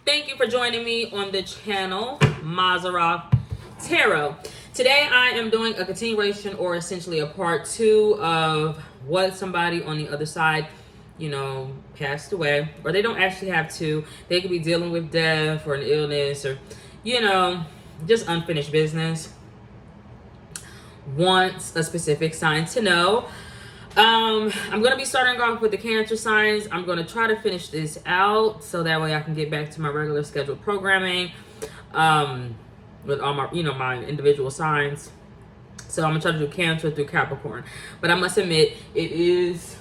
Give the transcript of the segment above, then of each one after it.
Thank you for joining me on the channel, Mazarov Tarot. Today I am doing a continuation, or essentially a part 2 of what somebody on the other side, passed away. Or they don't actually have to. They could be dealing with death or an illness or, just unfinished business. Wants a specific sign to know. I'm going to be starting off with the Cancer signs. I'm going to try to finish this out so that way I can get back to my regular scheduled programming with all my, my individual signs. So I'm going to try to do Cancer through Capricorn. But I must admit, it is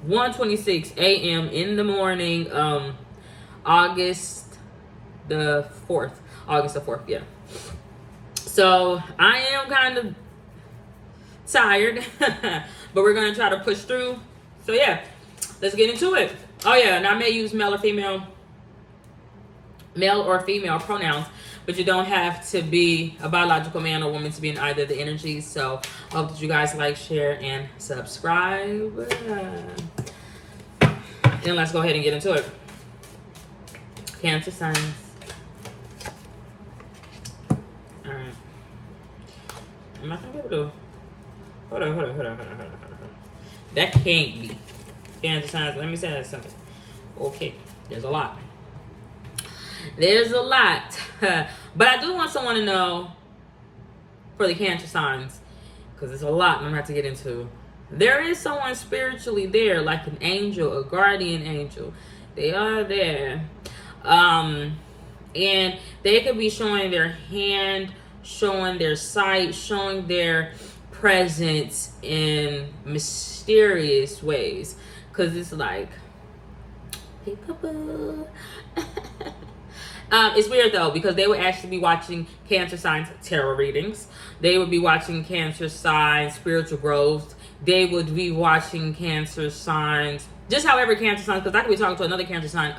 1:26 a.m. in the morning, August the 4th, yeah. So I am kind of tired, but we're going to try to push through. So yeah, let's get into it. Oh yeah, and I may use male or female pronouns, but you don't have to be a biological man or woman to be in either of the energies. So I hope that you guys like, share, and subscribe. Then let's go ahead and get into it. Cancer signs. All right. I'm not gonna be able to. Hold on. That can't be. Cancer signs. Let me say that something. Okay. There's a lot. But I do want someone to know for the Cancer signs, because it's a lot I'm going to have to get into. There is someone spiritually there, like an angel, a guardian angel. They are there. And they could be showing their hand, showing their sight, showing their presence in mysterious ways, because it's like peekaboo. It's weird though, because they would actually be watching Cancer signs tarot readings. They would be watching Cancer signs spiritual growth. They would be watching Cancer signs, just however Cancer signs, because I could be talking to another Cancer sign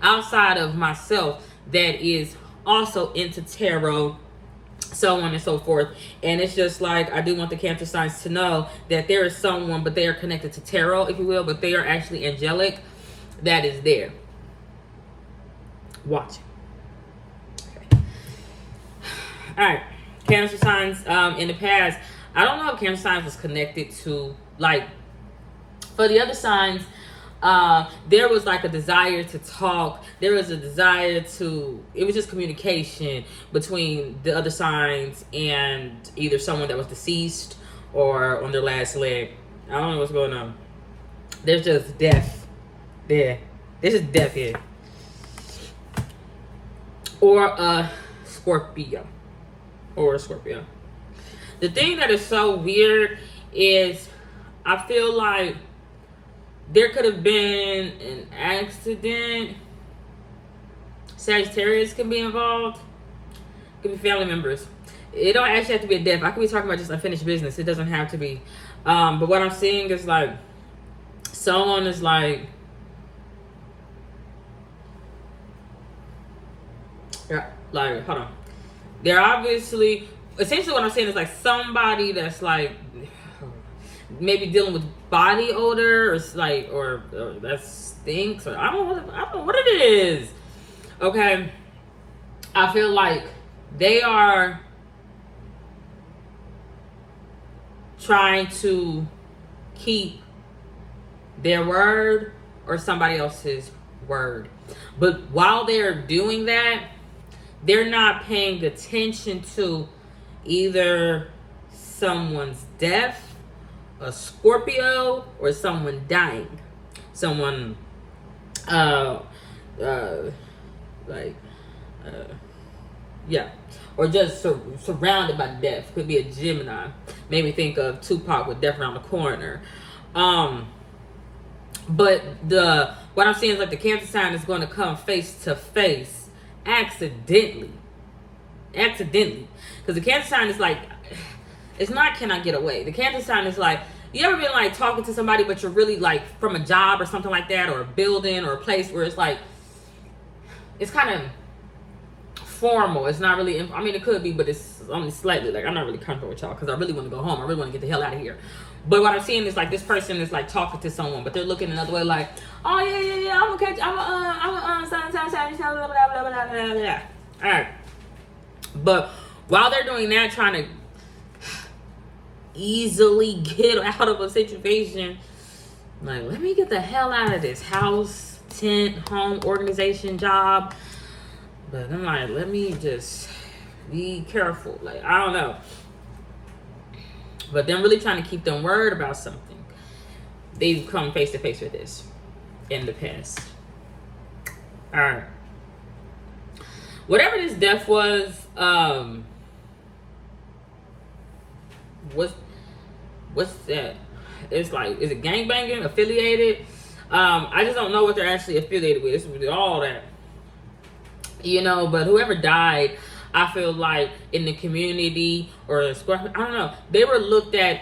outside of myself that is also into tarot, so on and so forth. And it's just like, I do want the Cancer signs to know that there is someone, but they are connected to tarot, if you will, but they are actually angelic, that is there watching. Okay. All right, Cancer signs. In the past, I don't know if Cancer signs was connected to, like, for the other signs, there was like a desire to talk. There was a desire to, it was just communication between the other signs and either someone that was deceased or on their last leg. I don't know what's going on. There's just death there. There's just death here. Or a Scorpio. The thing that is so weird is I feel like there could have been an accident. Sagittarius can be involved. Could be family members. It don't actually have to be a death. I could be talking about just unfinished business. It doesn't have to be. But what I'm seeing is like someone is like, hold on. They're obviously, essentially what I'm saying is like somebody that's like maybe dealing with body odor, or like, or that stinks, or I don't know what it is. Okay, I feel like they are trying to keep their word or somebody else's word, but while they're doing that, they're not paying attention to either someone's death, a Scorpio, or someone dying, someone or just surrounded by death. Could be a Gemini. Made me think of Tupac with Death Around the Corner. But what I'm seeing is like the Cancer sign is going to come face to face accidentally, because the Cancer sign is like, it's not can I get away. The Cancer sign is like, you ever been like talking to somebody, but you're really like from a job or something like that, or a building or a place where it's like, it's kind of formal. It's not really, I mean, it could be, but it's only slightly like, I'm not really comfortable with y'all because I really want to go home. I really want to get the hell out of here. But what I'm seeing is like this person is like talking to someone, but they're looking another way, like, oh yeah, I'm okay, I'm blah, blah, blah, blah, blah, blah. All right. But while they're doing that, trying to easily get out of a situation, like, let me get the hell out of this house, tent, home, organization, job. But I'm like, let me just be careful. Like, I don't know. But them really trying to keep them worried about something. They've come face to face with this in the past. All right. Whatever this death was, what's that? It's like, is it gangbanging, affiliated? I just don't know what they're actually affiliated with. It's with all that, you know. But whoever died, I feel like in the community or the square, I don't know, they were looked at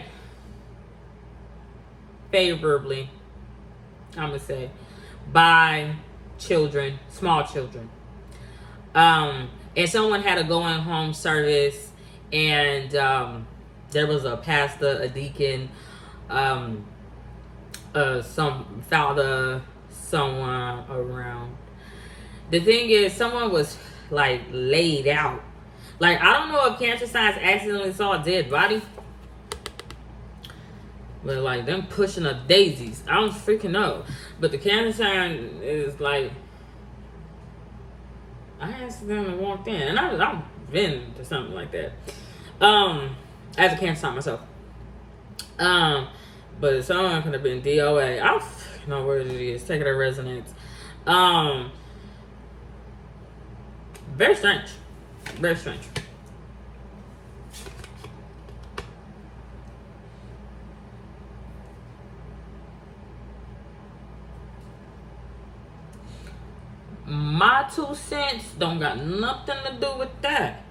favorably, I'm gonna say, by children, small children. And someone had a going home service, and there was a pastor, a deacon, some father, someone around. The thing is, someone was like laid out. Like, I don't know if Cancer signs accidentally saw a dead body, but like them pushing up daisies, I don't freaking know. But the Cancer sign is like, I accidentally walked in, and I've been to something like that. As a Cancer sign myself. But someone could have been DOA. I don't know where it is. Take it to resonance. Very strange. Very strange. My 2 cents don't got nothing to do with that.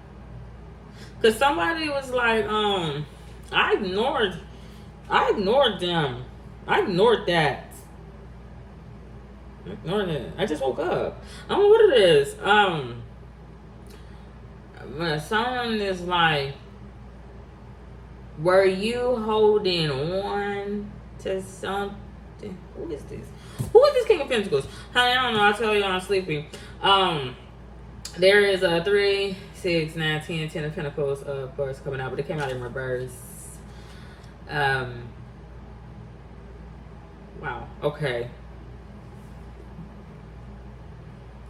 Cause somebody was like, I ignored them. I ignored that. I just woke up. I don't know what it is. When someone is like, were you holding on to something? Who is this? Who is this King of Pentacles? Honey, I don't know. I'll tell you I'm sleepy. There is a 3, 6, 9, 10 of Pentacles birds coming out, but it came out in reverse. Wow. Okay.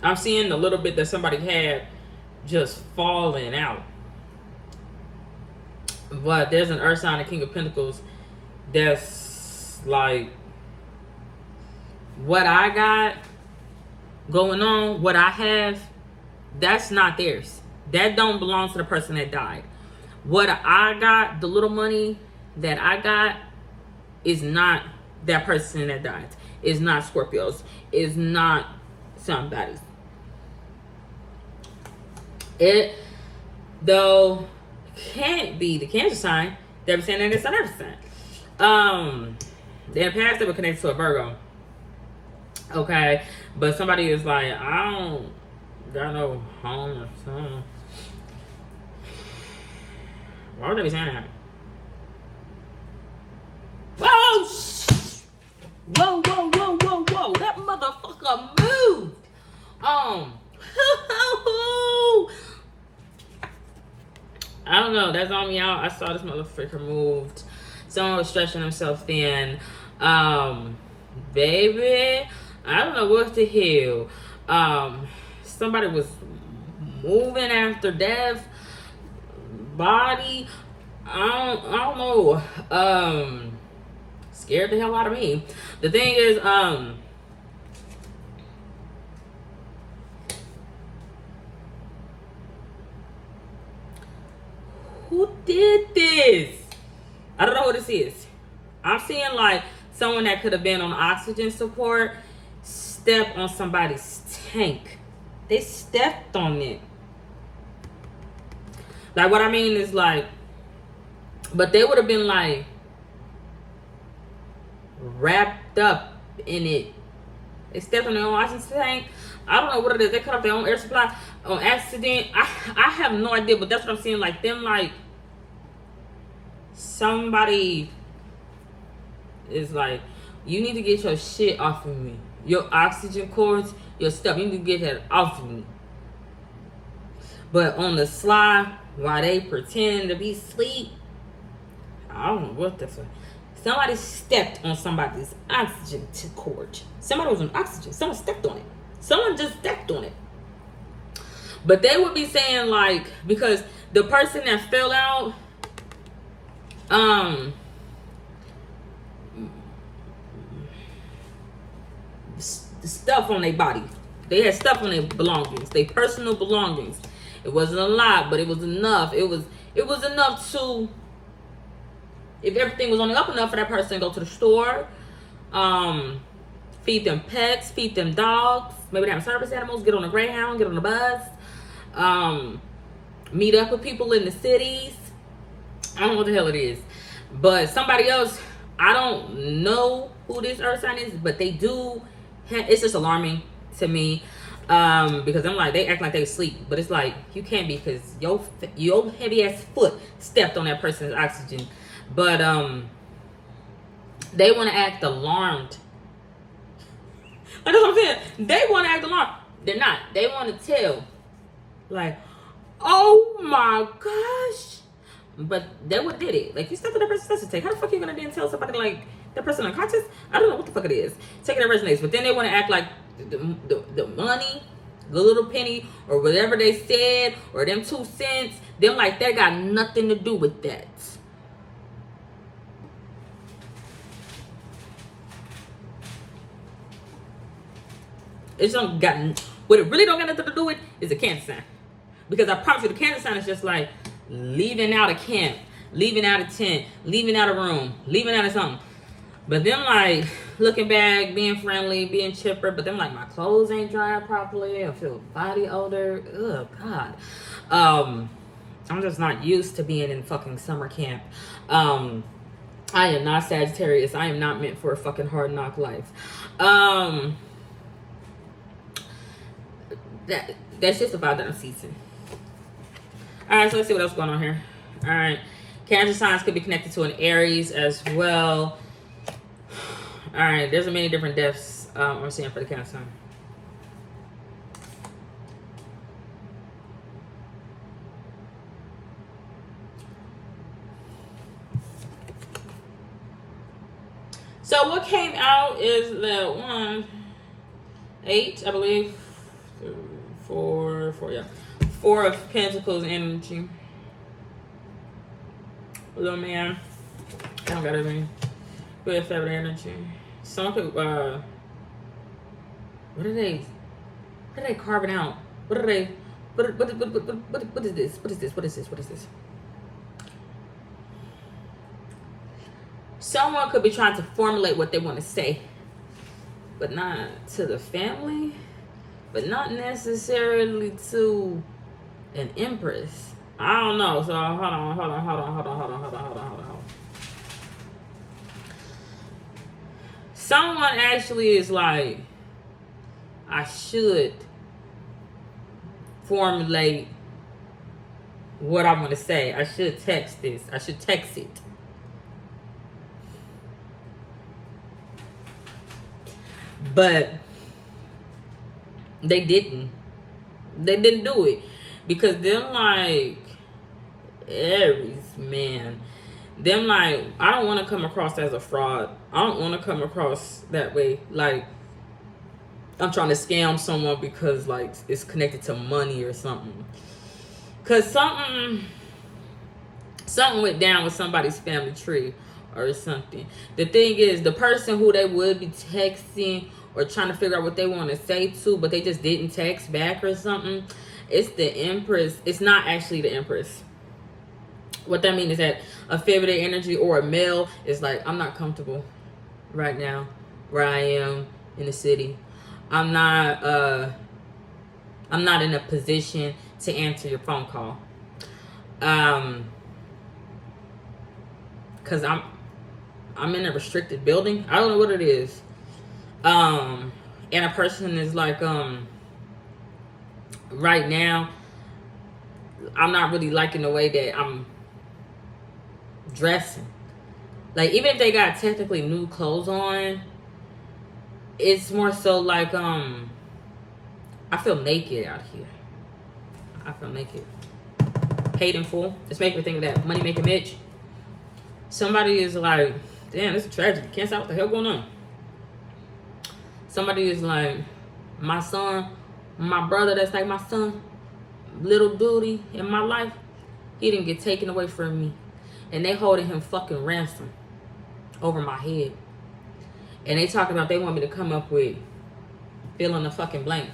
I'm seeing the little bit that somebody had just falling out. But there's an Earth sign, the King of Pentacles, that's like, what I got going on, what I have, that's not theirs. That don't belong to the person that died. What I got, the little money that I got, is not that person that died. It's not Scorpio's. It's not somebody's. It, though, can't be the Cancer sign. They're saying that it's another sign. In the past, they were connected to a Virgo. Okay, but somebody is like, I don't got no home or something. Why would they be saying that? Whoa! Whoa, whoa, whoa, whoa, whoa. That motherfucker moved. I don't know. That's on me out. I saw this motherfucker moved. Someone was stretching himself thin. Baby, I don't know what the hell. Somebody was moving after death. Body. I don't know. Scared the hell out of me. The thing is, who did this? I don't know who this is. I'm seeing like someone that could have been on oxygen support step on somebody's tank. They stepped on it. Like, what I mean is like, but they would have been like wrapped up in it. They stepped on their own oxygen tank. I don't know what it is. They cut off their own air supply on accident. I have no idea, but that's what I'm seeing. Like them, like somebody is like, you need to get your shit off of me. Your oxygen cords, your stuff. You need to get that off of me. But on the sly, while they pretend to be asleep, I don't know what the fuck. Somebody stepped on somebody's oxygen cord. Somebody was on oxygen. Someone stepped on it. Someone just stepped on it. But they would be saying, like, because the person that fell out, stuff on their body. They had stuff on their belongings, their personal belongings. It wasn't a lot, but it was enough. It was enough to, if everything was only up enough for that person to go to the store, feed them pets, feed them dogs, maybe they have service animals, get on a Greyhound, get on a bus, meet up with people in the cities. I don't know what the hell it is. But somebody else, I don't know who this earth sign is, but they do, it's just alarming to me. Because I'm like, they act like they sleep, but it's like, you can't be, because your heavy ass foot stepped on that person's oxygen. But they want to act alarmed. Like, that's what I'm saying. They want to act alarmed. They're not. They want to tell, like, oh my gosh. But they would did it. Like, you stepped on that person's oxygen. How the fuck are you gonna then tell somebody like that person unconscious? I don't know what the fuck it is. Taking it resonates, but then they want to act like the money, the little penny, or whatever they said, or them 2 cents, them like that got nothing to do with that. It's don't got what it really don't got nothing to do with is a Cancer sign. Because I promise you, the Cancer sign is just like leaving out a camp, leaving out a tent, leaving out a room, leaving out of something. But them like looking back, being friendly, being chipper, but them like, my clothes ain't drying properly, I feel body odor. Oh God. I'm just not used to being in fucking summer camp. I am not Sagittarius. I am not meant for a fucking hard knock life. That's just about that season. Alright, so let's see what else is going on here. Alright. Cancer signs could be connected to an Aries as well. Alright, there's many different deaths I'm seeing for the Cancer sign. So what came out is that 1, 8, I believe. 4, yeah. 4 of Pentacles energy. Little man. I don't got everything. We have feminine energy. Some could, what are they carving out? What are they, what is this? What is this? What is this? What is this? Someone could be trying to formulate what they want to say, but not to the family, but not necessarily to an empress. I don't know. So hold on. Someone actually is like, I should formulate what I'm going to say. I should text this. I should text it. But they didn't. They didn't do it. Because them like Aries, man. Them like, I don't want to come across as a fraud. I don't want to come across that way. Like, I'm trying to scam someone because like it's connected to money or something. Because something went down with somebody's family tree or something. The thing is, the person who they would be texting or trying to figure out what they want to say to, but they just didn't text back or something, it's the Empress. It's not actually the Empress. What that means is that a feminine energy or a male is like, I'm not comfortable right now where I am in the city. I'm not in a position to answer your phone call. Cause I'm in a restricted building. I don't know what it is. And a person is like, right now, I'm not really liking the way that I'm dressing. Like, even if they got technically new clothes on, it's more so like, I feel naked out here. I feel naked. Paid in full. Let's make me think of that. Money making Mitch. Somebody is like, damn, this is a tragedy. Can't stop what the hell going on. Somebody is like, my son, my brother that's like my son, little duty in my life, he didn't get taken away from me. And they holding him fucking ransom over my head. And they talking about they want me to come up with fill in the fucking blank.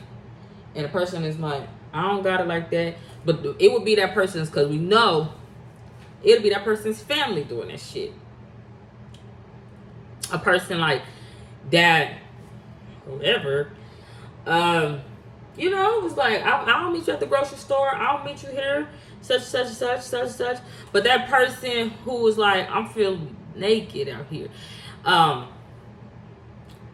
And the person is like, I don't got it like that. But it would be that person's, because we know it'll be that person's family doing that shit. A person like that, whoever, you know, it was like, I'll meet you at the grocery store. I'll meet you here, such. But that person who was like, I'm feeling naked out here.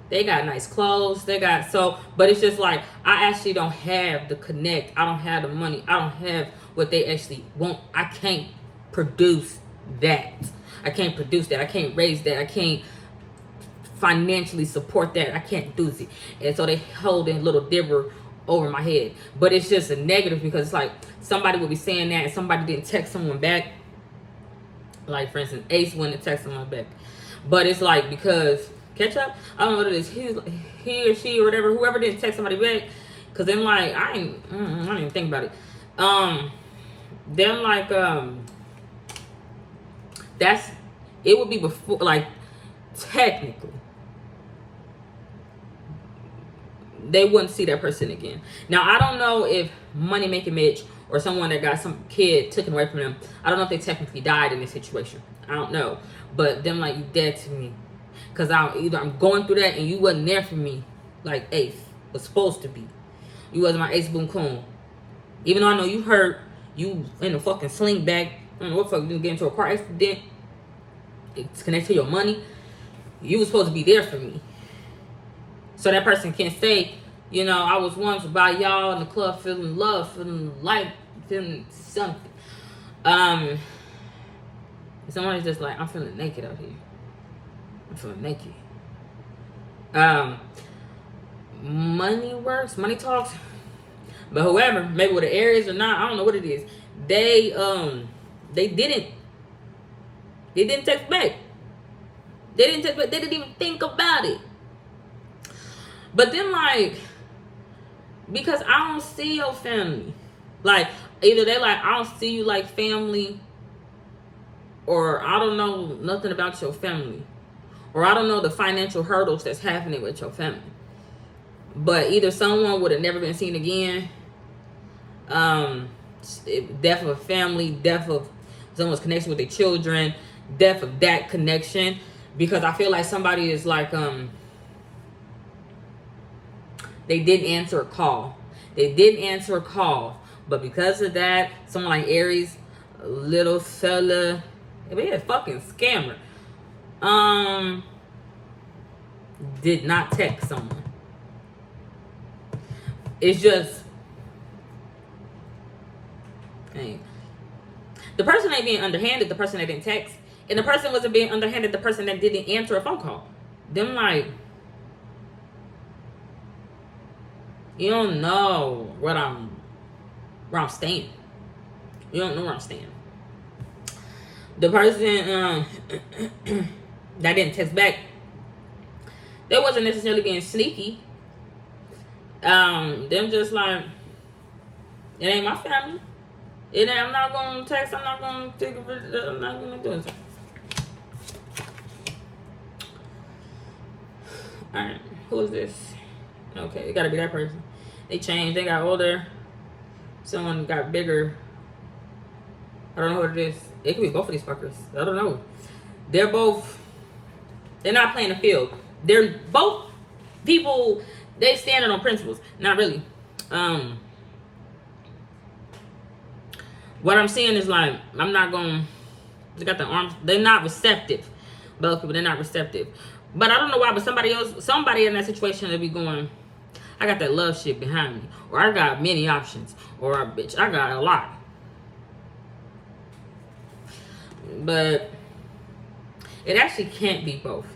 They got nice clothes. They got but it's just like, I actually don't have the connect. I don't have the money. I don't have what they actually want. I can't produce that. I can't raise that. I can't financially support that. I can't do it. And so they hold a little dibber over my head. But it's just a negative, because it's like somebody would be saying that and somebody didn't text someone back. Like, for instance, Ace wouldn't text someone back. But it's like, because catch up, I don't know what it is. He or she or whatever, whoever didn't text somebody back, because then like I didn't even think about it. Then like it would be before, like, technically they wouldn't see that person again. Now I don't know if Money Making Mitch or someone that got some kid taken away from them, I don't know if they technically died in this situation. I don't know, but them like, you dead to me. Because I'm going through that and you wasn't there for me like Ace was supposed to be. You wasn't my Ace Boom Coon. Even though I know you hurt, you in a fucking sling bag. I don't know what the fuck, you get into a car accident. It's connected to your money. You was supposed to be there for me. So that person can't say, you know, I was once by y'all in the club feeling love, feeling light, feeling something. Someone's just like, I'm feeling naked out here. I'm feeling naked. Money works, money talks. But whoever, maybe with the Aries or not, I don't know what it is. They didn't text back. They didn't even think about it. But then, like, because I don't see your family. Like, either they like, I don't see you like family, or I don't know nothing about your family, or I don't know the financial hurdles that's happening with your family. But either someone would have never been seen again, death of a family, death of someone's connection with their children, death of that connection. Because I feel like somebody is like, they didn't answer a call. But because of that, someone like Aries, little fella, he a fucking scammer, did not text someone. It's just, hey, the person ain't being underhanded, the person that didn't text. And the person wasn't being underhanded, the person that didn't answer a phone call. Them like, you don't know where I'm staying. You don't know where I'm staying. The person that didn't text back, they wasn't necessarily being sneaky. Them just like, it ain't my family. I'm not gonna text. I'm not gonna take a video. I'm not gonna do it. All right, who is this? Okay, it gotta be that person. They changed. They got older. Someone got bigger. I don't know what it is. It could be both of these fuckers. I don't know. They're not playing the field. They're both people. They standing on principles. Not really. What I'm seeing is like, I'm not going. They got the arms. They're not receptive. Both people. They're not receptive. But I don't know why. But somebody in that situation, they'll be going, I got that love shit behind me, or I got many options, or bitch, I got a lot. But it actually can't be both.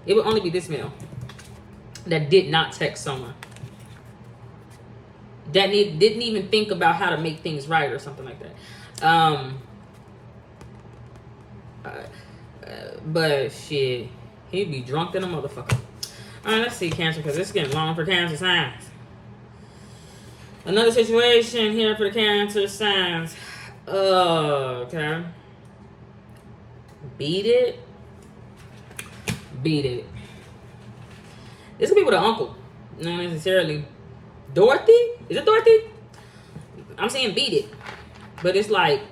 It would only be this male that did not text someone. that didn't even think about how to make things right or something like that. But shit, he'd be drunk than a motherfucker. All right, let's see Cancer, because it's getting long for Cancer signs. Another situation here for the Cancer signs. Okay. Beat it. This could be with an uncle. Not necessarily. Dorothy? Is it Dorothy? I'm saying beat it. But it's like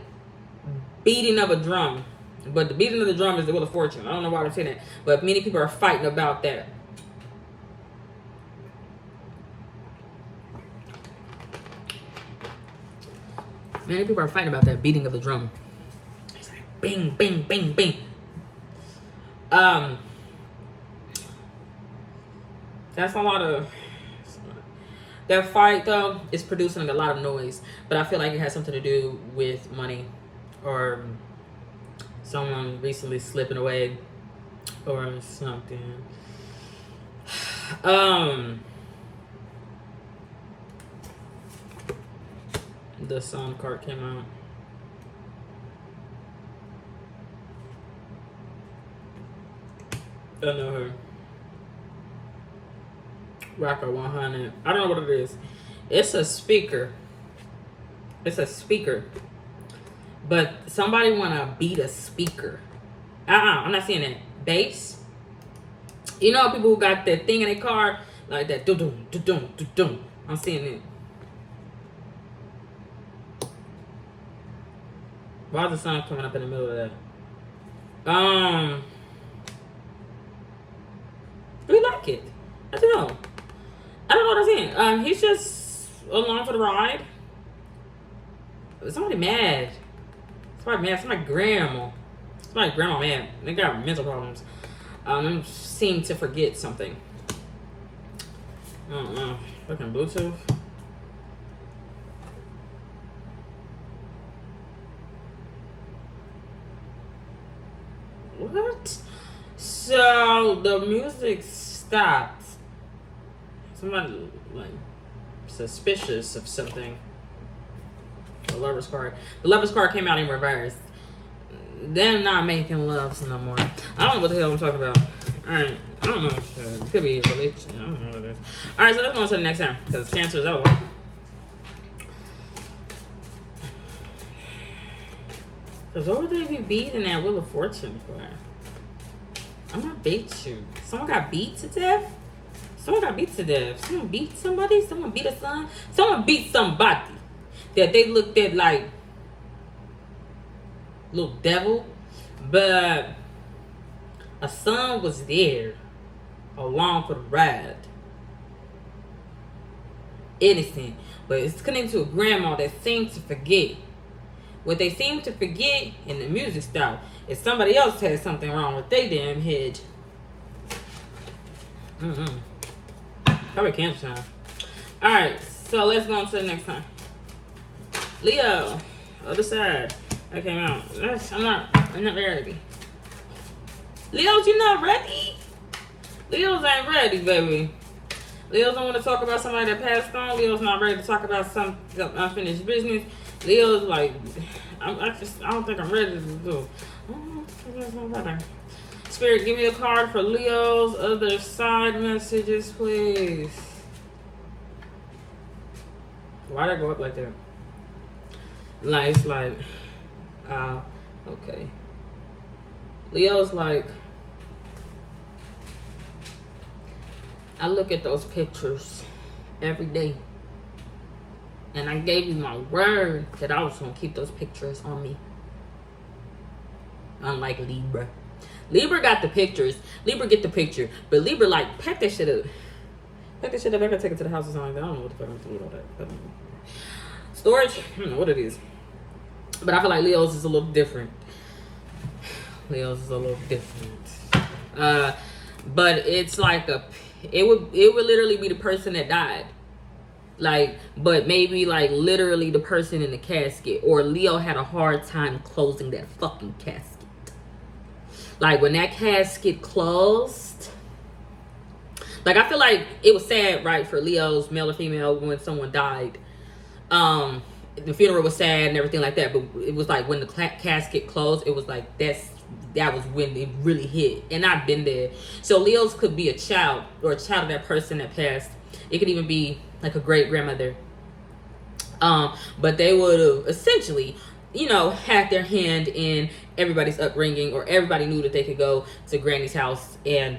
beating of a drum. But the beating of the drum is the Wheel of Fortune. I don't know why I'm saying that. But many people are fighting about that. Many people are fighting about that beating of the drum. It's like bing, bing, bing, bing. That's a lot of... That fight, though, is producing a lot of noise. But I feel like it has something to do with money. Or someone recently slipping away. Or something. The Sun card came out. I know her. Rocker 100. I don't know what it is. It's a speaker. But somebody wanna beat a speaker. I'm not seeing that. Bass. You know people who got that thing in their car like that. Dum dum dum dum dum. I'm seeing it. Why is the sun coming up in the middle of that? We like it. I don't know. I don't know what I'm saying. He's just along for the ride. Somebody mad. Somebody grandma. Somebody grandma mad. They got mental problems. They seem to forget something. I don't know. Fucking Bluetooth. What? So the music stopped. Somebody like suspicious of something. The Lover's card. The Lover's card came out in reverse. They're not making love no more. I don't know what the hell I'm talking about. Alright. I don't know. It could be a religion. I don't know what it is. Alright, so let's go on to the next time. Because Cancer is over. Because what would they be beating that Wheel of Fortune for? I'm gonna beat you. Someone got beat to death? Someone beat somebody? Someone beat a son? Someone beat somebody that they looked at like little devil. But a son was there along for the ride. Innocent. But it's connected to a grandma that seems to forget. What they seem to forget in the music style is somebody else has something wrong with their damn head. Probably Cancer time. Alright, so let's go on to the next time. Leo, other side. That came out. I'm not ready. Leos, you're not ready? Leos ain't ready, baby. Leos don't want to talk about somebody that passed on. Leo's not ready to talk about some unfinished business. Leo's like, I don't think I'm ready to do. Spirit, give me a card for Leo's other side messages, please. Why'd I go up like that? Like, it's like, okay. Leo's like, I look at those pictures every day. And I gave you my word that I was going to keep those pictures on me. Unlike Libra. Libra got the pictures. Libra get the picture. But Libra like, pack that shit up. Pack that shit up. I got to take it to the house or something like that. I don't know what the fuck I'm going to do with all that. But, storage? I don't know what it is. But I feel like Leo's is a little different. But it's like it would literally be the person that died. Like, but maybe like literally the person in the casket, or Leo had a hard time closing that fucking casket. Like when that casket closed, like I feel like it was sad, right, for Leo's, male or female, when someone died. The funeral was sad and everything like that, but it was like when the casket closed, it was like that was when it really hit. And I've been there. So Leos could be a child or a child of that person that passed. It could even be like a great grandmother. But they would have essentially, you know, had their hand in everybody's upbringing, or everybody knew that they could go to Granny's house and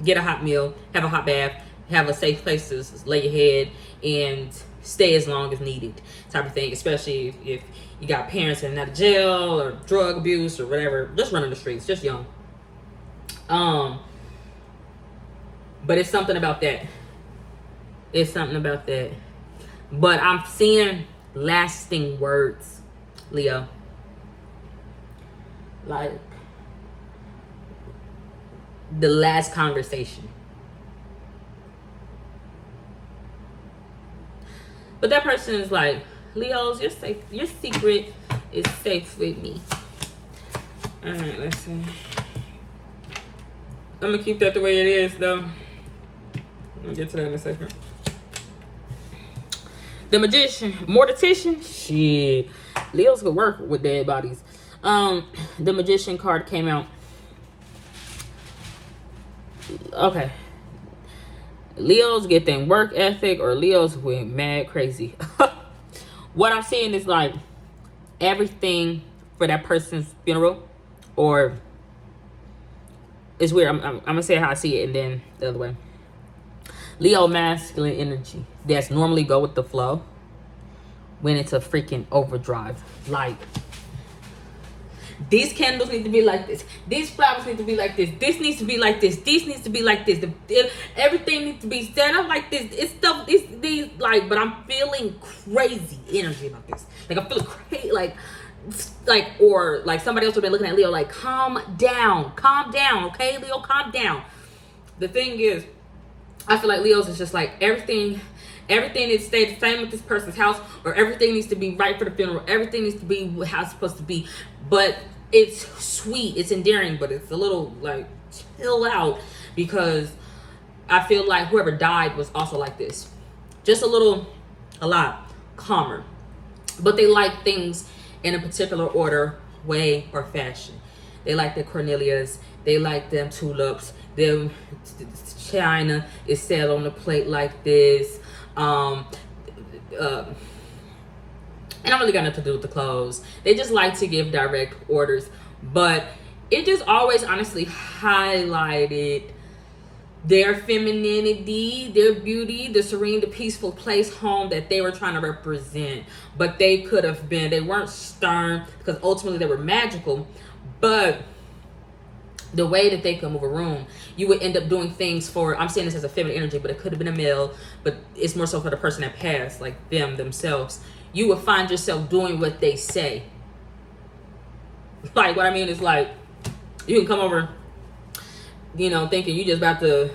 get a hot meal, have a hot bath, have a safe place to lay your head, and stay as long as needed, type of thing. Especially if you got parents that are out of jail or drug abuse or whatever, just running the streets, just young. But it's something about that. It's something about that. But I'm seeing lasting words, Leo. Like the last conversation. But that person is like, Leos, you're safe. Your secret is safe with me. All right, let's see. I'm gonna keep that the way it is, though. I'll get to that in a second. The Magician, Mortician, shit. Leos could work with dead bodies. The Magician card came out. Okay. Leos get their work ethic, or Leos went mad crazy. What I'm seeing is like everything for that person's funeral, or it's weird. I'm gonna say how I see it, and then the other way. Leo masculine energy that's normally go with the flow went into freaking overdrive. Like, these candles need to be like this. These flowers need to be like this. This needs to be like this. This needs to be like this. Everything needs to be set up like this. It's stuff. These like. But I'm feeling crazy energy about this. Like, I'm feeling crazy. Like, or like somebody else would have been looking at Leo like, calm down, okay, Leo, calm down. The thing is, I feel like Leo's is just like everything needs to stay the same with this person's house, or everything needs to be right for the funeral. Everything needs to be how it's supposed to be. But it's sweet, it's endearing, but it's a little like chill out, because I feel like whoever died was also like this. Just a lot calmer. But they like things in a particular order, way, or fashion. They like their Cornelias, they like them tulips, them china is set on the plate like this. And I really got nothing to do with the clothes. They just like to give direct orders. But it just always honestly highlighted their femininity, their beauty, the serene, the peaceful place, home that they were trying to represent. But they could have been, they weren't stern, because ultimately they were magical. But the way that they could move a room, you would end up doing things for, I'm saying this as a feminine energy, but it could have been a male, but it's more so for the person that passed, like themselves. You would find yourself doing what they say. Like, what I mean is, like, you can come over, you know, thinking you just about to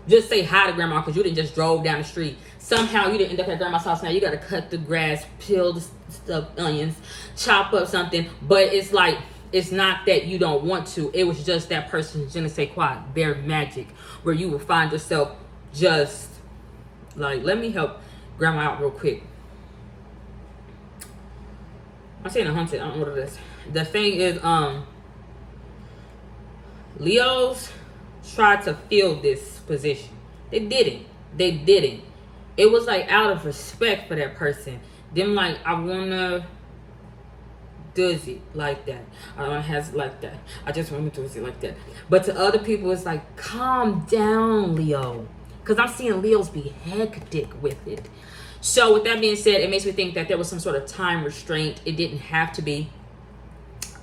just say hi to grandma because you didn't just drove down the street. Somehow you didn't end up at grandma's house. Now you got to cut the grass, peel the stuff, onions, chop up something. But it's like, it's not that you don't want to. It was just that person's je ne sais quoi, their magic, where you will find yourself just like, let me help grandma out real quick. I'm saying 100. I don't know what it is. The thing is, Leos tried to fill this position. They didn't. It was like out of respect for that person. Them like, I wanna does it like that. I don't has it like that. I just want to do it like that. But to other people, it's like, calm down, Leo. Because I'm seeing Leos be hectic with it. So with that being said, it makes me think that there was some sort of time restraint. It didn't have to be.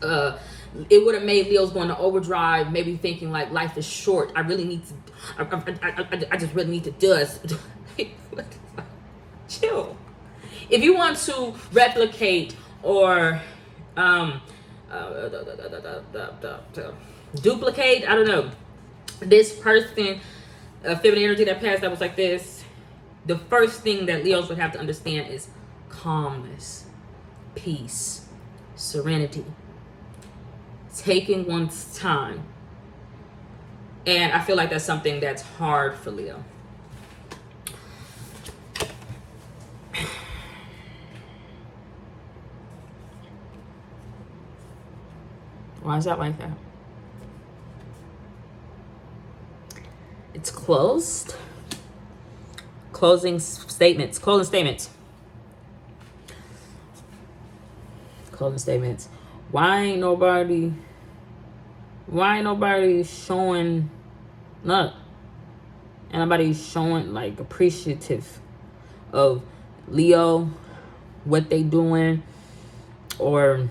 It would have made Leos go into overdrive, maybe thinking like, life is short. I really need to, I just really need to do this. Chill. If you want to replicate or duplicate, I don't know, this person, feminine energy that passed that was like this, the first thing that Leos would have to understand is calmness, peace, serenity, taking one's time. And I feel like that's something that's hard for Leo. Why is that like that? It's closed. Closing statements. Closing statements. Closing statements. Why ain't nobody showing up? And nobody's showing like appreciative of Leo, what they doing, or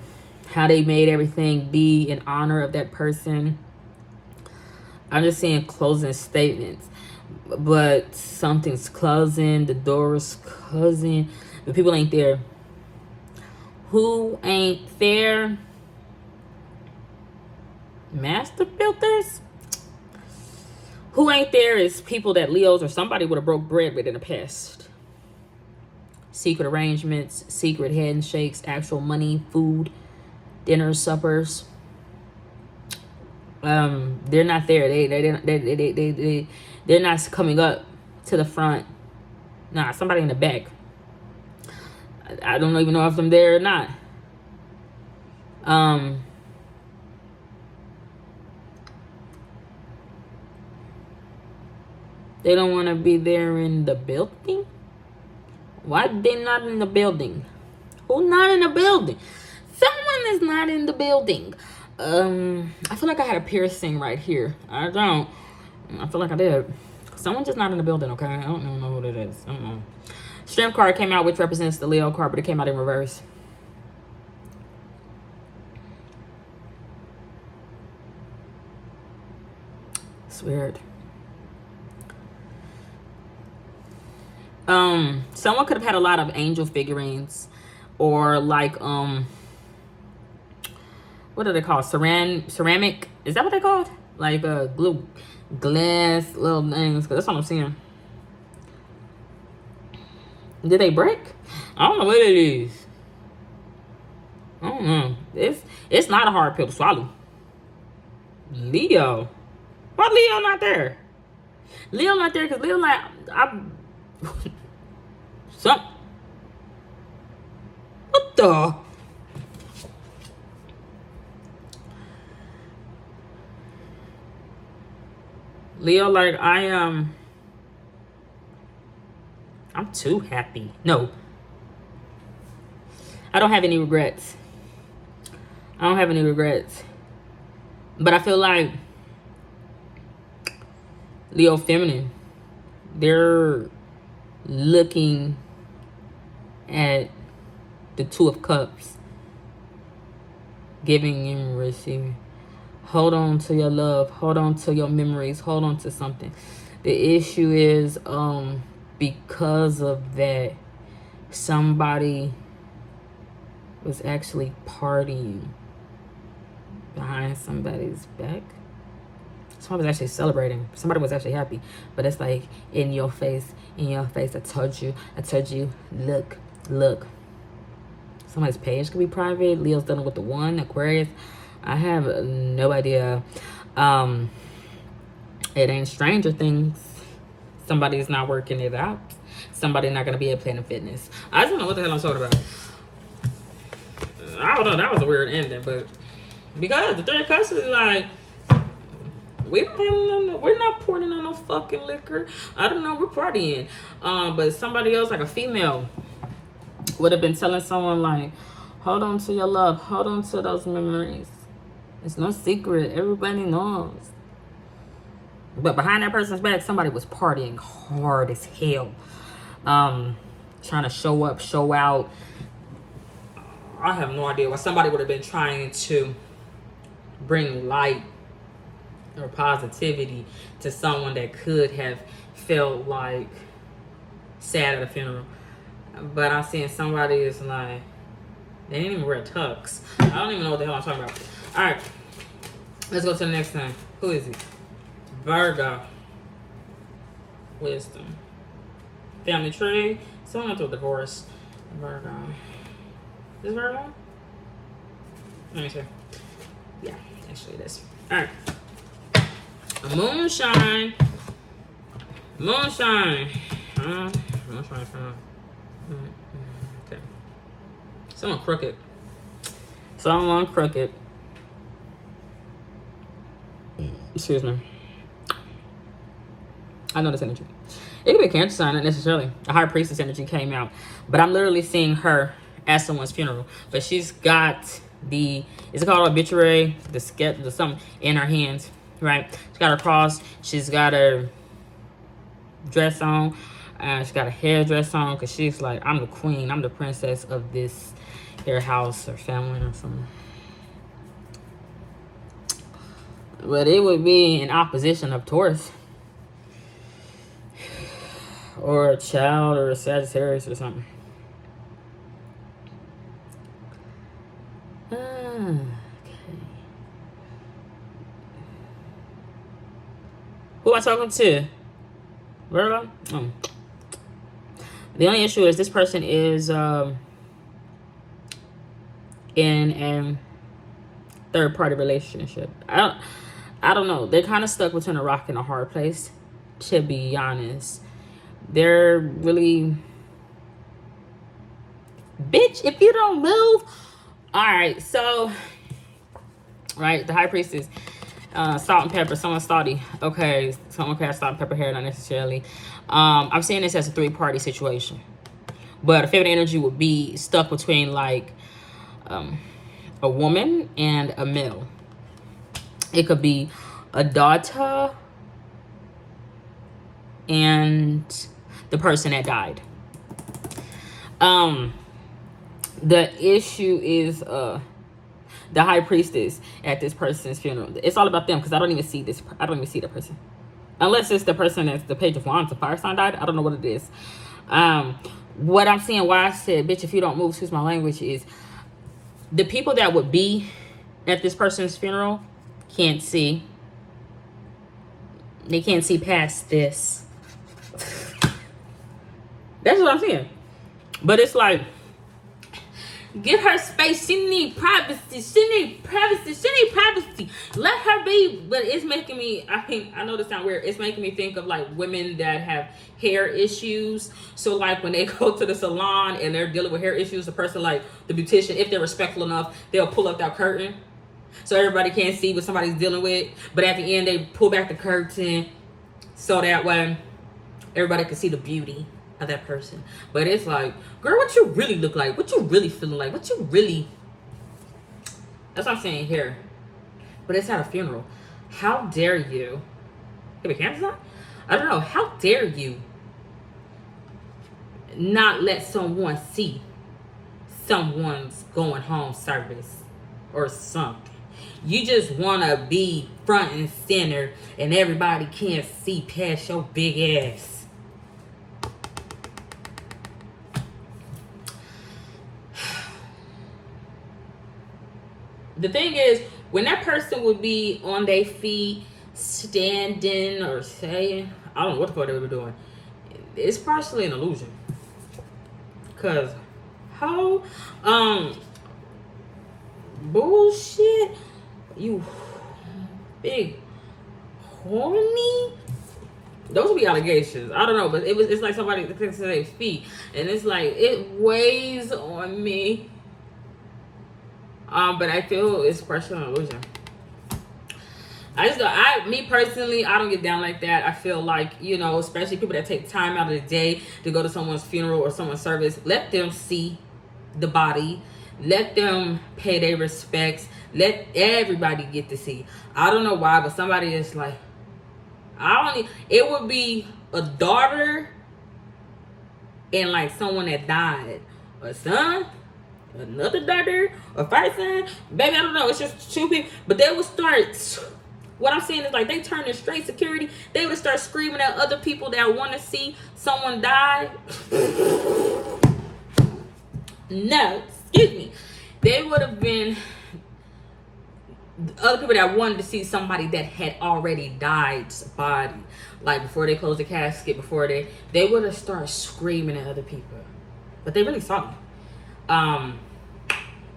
how they made everything be in honor of that person. I'm just seeing closing statements, but something's closing, the door is closing, but people ain't there. Who ain't there? Master filters? Who ain't there is people that Leos or somebody would have broke bread with in the past. Secret arrangements, secret handshakes, actual money, food, dinners, suppers. They're not there. They're not coming up to the front. Nah, somebody in the back. I don't even know if I'm there or not. They don't want to be there in the building. Why they not in the building? Who not in the building? Someone is not in the building. I feel like I had a piercing right here. I don't. I feel like I did. Someone just not in the building, okay? I don't even know what it is. I don't know. Strength card came out, which represents the Leo card, but it came out in reverse. It's weird. Someone could have had a lot of angel figurines, or like what are they called? Ceramic? Is that what they called? Like blue glass little things. Cause that's what I'm seeing. Did they break? I don't know what it is. I don't know. It's not a hard pill to swallow. Leo. Why Leo not there? Leo not there because Leo like what the? Leo like I'm too happy. No. I don't have any regrets. I don't have any regrets. But I feel like Leo feminine, they're looking at the Two of Cups, giving and receiving. Hold on to your love. Hold on to your memories. Hold on to something. The issue is because of that, somebody was actually partying behind somebody's back. Someone was actually celebrating. Somebody was actually happy. But it's like in your face. I told you. Look. Somebody's page could be private. Leo's dealing with the one. Aquarius. I have no idea. It ain't Stranger Things. Somebody's not working it out. Somebody's not going to be at Planet Fitness. I just don't know what the hell I'm talking about. I don't know. That was a weird ending. But because the Three of Cups is like, we're not pouring on no fucking liquor. I don't know. We're partying. But somebody else, like a female, would have been telling someone like, hold on to your love. Hold on to those memories. It's no secret. Everybody knows. But behind that person's back, somebody was partying hard as hell. Trying to show up, show out. I have no idea why somebody would have been trying to bring light or positivity to someone that could have felt like sad at a funeral. But I'm seeing somebody is like, they didn't even wear tux. I don't even know what the hell I'm talking about. All right, let's go to the next thing. Who is it? Virgo. Wisdom. Family tree. Someone went through a divorce. Virgo. Is Virgo? Let me see. Yeah, actually it is. All right. Moonshine. Moonshine. Okay. Someone crooked. Excuse me. I know this energy. It could be a Cancer sign, not necessarily. A High Priestess energy came out. But I'm literally seeing her at someone's funeral. But she's got the, is it called obituary? The sketch, the something in her hands, right? She's got her cross. She's got her dress on. She's got a hair dress on because she's like, I'm the queen. I'm the princess of this here house or family or something. But it would be in opposition of Taurus. Or a child or a Sagittarius or something. Okay. Who am I talking to? Virgo? Oh. The only issue is this person is in a third-party relationship. I don't know. They're kind of stuck between a rock and a hard place, to be honest. They're really, bitch, if you don't move. All right, so, right, the High Priestess, salt and pepper, someone's salty. Okay, someone has salt and pepper hair, not necessarily. I'm seeing this as a three-party situation. But a feminine energy would be stuck between, like, a woman and a male. It could be a daughter and the person that died. The issue is the High Priestess at this person's funeral. It's all about them because I don't even see this. I don't even see the person, unless it's the person that's the Page of Wands. The fire sign died. I don't know what it is. What I'm seeing, why I said, bitch, if you don't move, excuse my language, is the people that would be at this person's funeral can't see. They can't see past this. That's what I'm saying. But it's like, give her space. She need privacy. She need privacy. She need privacy. Let her be. But it's making me, I know this sounds weird. It's making me think of like women that have hair issues. So like when they go to the salon and they're dealing with hair issues, the person like the beautician, if they're respectful enough, they'll pull up that curtain so everybody can't see what somebody's dealing with. But at the end, they pull back the curtain so that way everybody can see the beauty of that person. But it's like, girl, what you really look like? What you really feeling like? What you really... That's what I'm saying here. But it's at a funeral. How dare you? Have a Cancer sign? I don't know. How dare you not let someone see someone's going home service or something? You just want to be front and center and everybody can't see past your big ass. The thing is, when that person would be on their feet, standing or saying, I don't know what the fuck they were doing, it's partially an illusion. Cause how bullshit, you big horny. Those would be allegations. I don't know, but it's like somebody thinks to their feet, and it's like it weighs on me. But I feel it's partial illusion. Me personally, I don't get down like that. I feel like, you know, especially people that take time out of the day to go to someone's funeral or someone's service, let them see the body. Let them pay their respects. Let everybody get to see. I don't know why, but somebody is like, it would be a daughter and like someone that died. A son, another daughter, a fire sign, baby, I don't know. It's just two people, but they would start. What I'm saying is like they turn in straight security. They would start screaming at other people that want to see someone die. No, excuse me. They would have been other people that wanted to see somebody that had already died's body, like before they closed the casket, before they would have started screaming at other people, but they really saw me.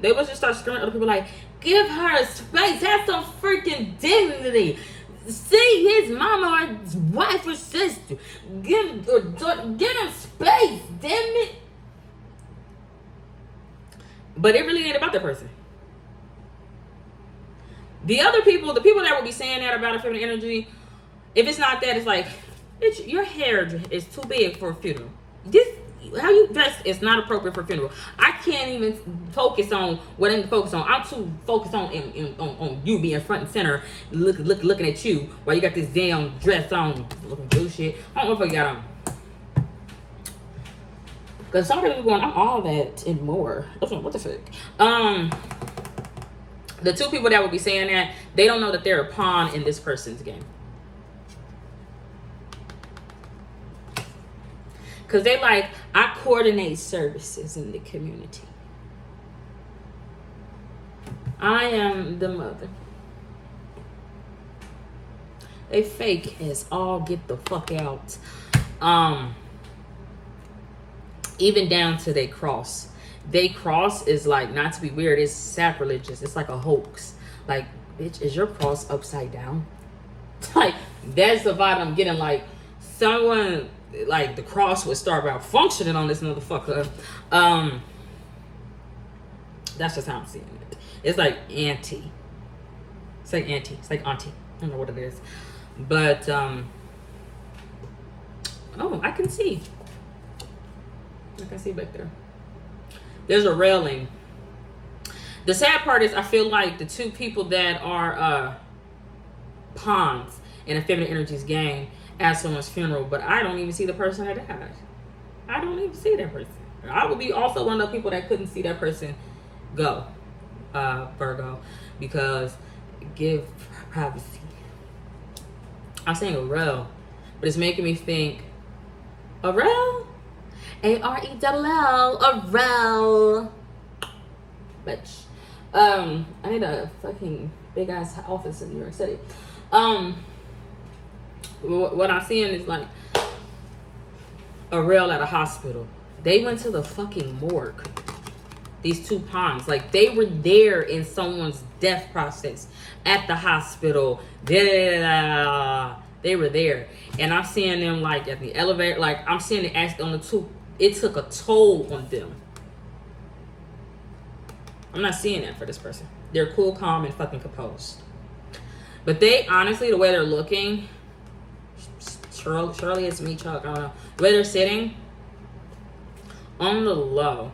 They would just start screaming at other people like, give her space, have some freaking dignity, see his mama or his wife or sister, give him space, damn it. But it really ain't about that person. The other people, the people that will be saying that about a feminine energy, if it's not that, it's like, bitch, your hair is too big for a funeral. This, how you dress is not appropriate for a funeral. I can't even focus on what I need to focus on. I'm too focused on you being front and center, looking at you while you got this damn dress on, looking bullshit. I don't know if I got on. Because some people going, I'm all that and more. What the fuck? The two people that would be saying that, they don't know that they're a pawn in this person's game. Because they like, I coordinate services in the community. I am the mother. They fake as all get the fuck out. Even down to they cross. They cross is like, not to be weird, it's sacrilegious. It's like a hoax. Like, bitch, is your cross upside down? Like, that's the vibe I'm getting. Like, someone, like, the cross would start malfunctioning on this motherfucker. That's just how I'm seeing it. It's like auntie. It's like auntie. It's like auntie. I don't know what it is. But, oh, I can see. I can see back there. There's a railing. The sad part is I feel like the two people that are pawns in a feminine energies game at someone's funeral, but I don't even see the person that died. I don't even see that person. I would be also one of the people that couldn't see that person go, Virgo, because give privacy. I'm saying a rail, but it's making me think a rail? A-R-E-L-L, a rel. Bitch. I need a fucking big ass office in New York City. What I'm seeing is like a rel at a hospital. They went to the fucking morgue. These two pawns, like they were there in someone's death process at the hospital. They were there, and I'm seeing them like at the elevator. Like I'm seeing it act on the two. It took a toll on them. I'm not seeing that for this person. They're cool, calm, and fucking composed. But they, honestly, the way they're looking, surely it's me, Chuck, I don't know. The way they're sitting, on the low,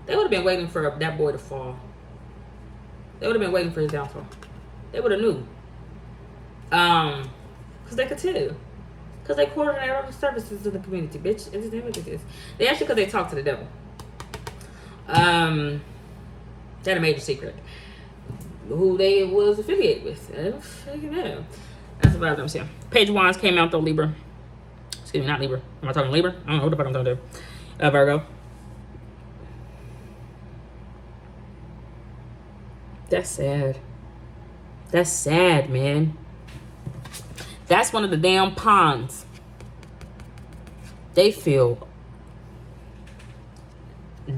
they would have been waiting for that boy to fall. They would have been waiting for his downfall. They would have knew. Because they could tell. Because they coordinate all the services in the community, bitch. It's what it is. They actually, because they talk to the devil. They had a major secret. Who they was affiliated with. I don't fucking know. That's about what I'm saying. Page of Wands came out though, Libra. Excuse me, not Libra. Am I talking Libra? I don't know what the fuck I'm talking to. Virgo. That's sad. That's sad, man. That's one of the damn pawns. They feel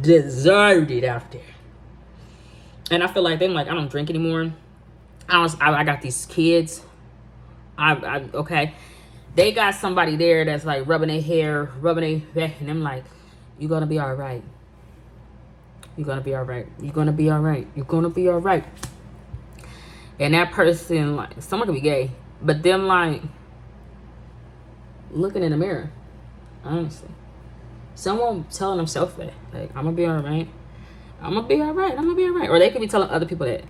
deserted out there. And I feel like they're like, I don't drink anymore. I got these kids. Okay. They got somebody there that's like rubbing their hair, rubbing their back, and I'm like, you're gonna be all right. You're gonna be all right. You're gonna be all right. You're gonna be all right. And that person, like, someone could be gay, but them like looking in the mirror, honestly. Someone telling themselves that, like, I'm gonna be all right. I'm gonna be all right. I'm gonna be all right. Or they could be telling other people that.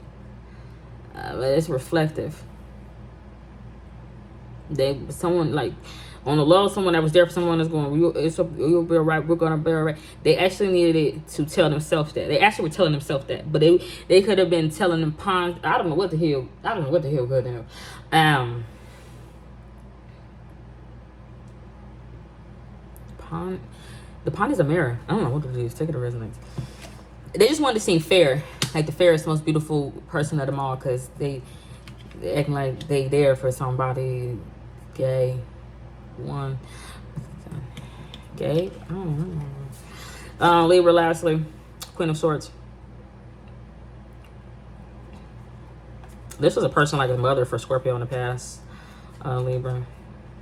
But it's reflective. Someone like on the low, someone that was there for someone that's going, you'll be all right. We're gonna be all right. They actually needed it to tell themselves that. They actually were telling themselves that, but they could have been telling them pawns. I don't know what the hell. I don't know what the hell good now. Pawn. The pawn is a mirror. I don't know what it is. Take it to resonance. They just wanted to seem fair, like the fairest, most beautiful person of them all, because they acting like they there for somebody. Gay. One. Gay? I don't know. Libra, lastly. Queen of Swords. This was a person like a mother for Scorpio in the past. Libra.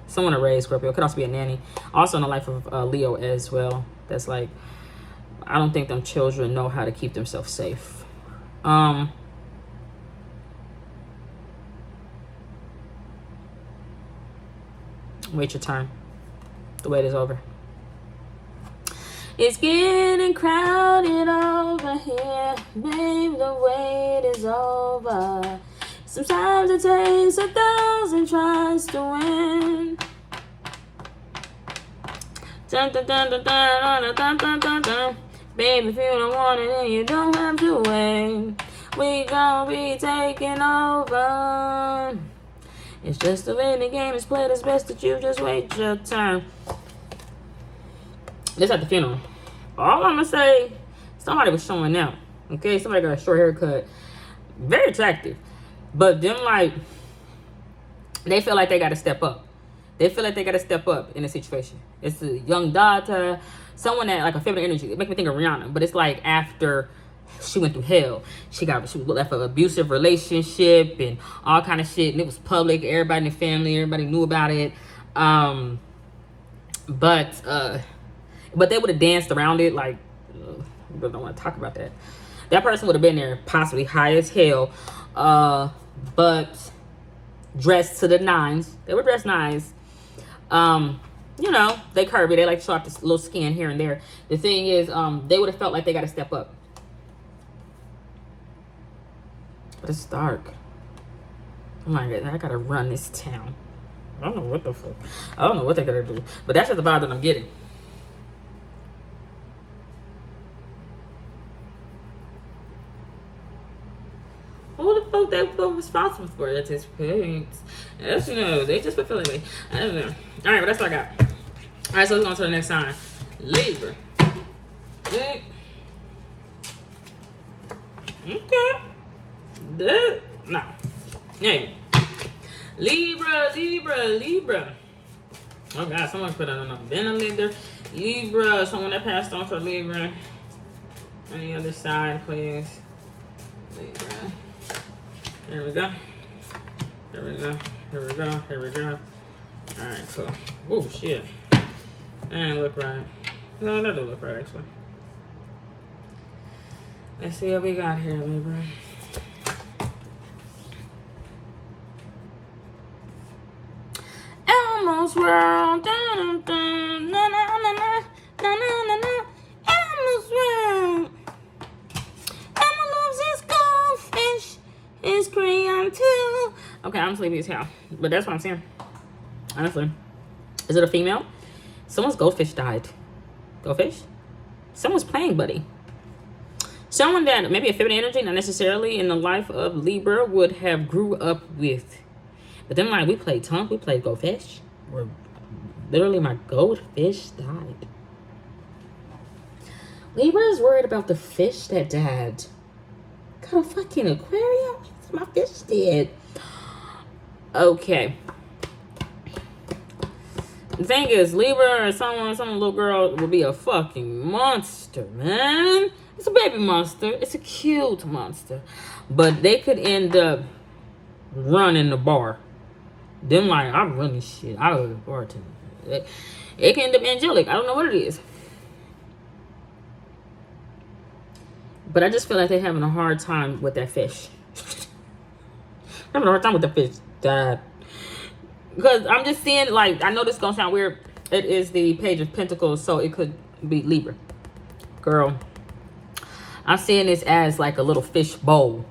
Someone to raise Scorpio. Could also be a nanny. Also in the life of Leo as well. That's like, I don't think them children know how to keep themselves safe. Wait your turn. The wait is over. It's getting crowded over here. Babe, the wait is over. Sometimes it takes 1,000 tries to win. Dun, dun, dun, dun, dun, dun, dun, dun, dun. Baby, if you don't want it, then you don't have to wait. We gon' be taking over. It's just the way the game is played. It's best that you just wait your turn. This at the funeral. All I'm gonna say, somebody was showing out. Okay, somebody got a short haircut. Very attractive. But them, like, they feel like they gotta step up. They feel like they gotta step up in a situation. It's a young daughter, someone that, like, a feminine energy. It makes me think of Rihanna, but it's like after she went through hell. She was left an abusive relationship and all kind of shit, and it was public. Everybody in the family, everybody knew about it. But they would have danced around it. Like, I don't want to talk about that. That person would have been there, possibly high as hell, but dressed to the nines. They were dressed nice. You know, they curvy. They like to show off this little skin here and there. The thing is, they would have felt like they got to step up. But it's dark. Oh my God, I gotta run this town. I don't know what the fuck. I don't know what they're gonna do. But that's just the vibe that I'm getting. Who the fuck they feel responsible for? That's his parents. That's, you know, they just fulfill it. I don't know. Alright, but that's what I got. Alright, so let's go on to the next sign. Libra. Okay. No. Hey. Libra. Oh God, someone put on a ventilator. Libra, someone that passed on for Libra. On the other side, please. Libra. Here we go. Alright, cool. Oh shit. That didn't look right. No, that don't look right actually. Let's see what we got here, Libra. Elmo's World. Dun, dun, na, na, na, na, na, na, na. Elmo's World. Elmo loves his goldfish. His crayon too. Okay, I'm sleepy as hell. But that's what I'm saying. Honestly. Is it a female? Someone's goldfish died. Goldfish? Someone's playing buddy. Someone that maybe a feminine energy, not necessarily in the life of Libra, would have grew up with. But then, like, we played tongue, we played goldfish. Where literally my goldfish died. Libra is worried about the fish that died. Got a fucking aquarium? My fish dead. Okay. The thing is, Libra or some little girl will be a fucking monster, man. It's a baby monster. It's a cute monster. But they could end up running the bar. Them like, I'm running shit. I was a bartender. It can end up angelic. I don't know what it is. But I just feel like they're having a hard time with that fish. Having a hard time with the fish. God. Because I'm just seeing, like, I know this is going to sound weird. It is the Page of Pentacles, so it could be Libra. Girl. I'm seeing this as like a little fish bowl.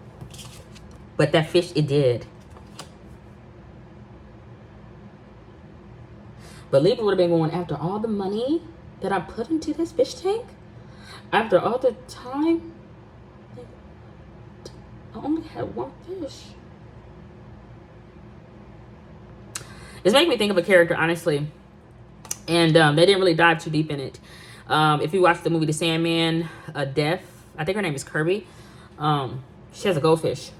But that fish, it did. But Libra would have been going after all the money that I put into this fish tank. After all the time, I only had one fish. It's making me think of a character, honestly. And they didn't really dive too deep in it. If you watch the movie The Sandman, Death, I think her name is Kirby. She has a goldfish.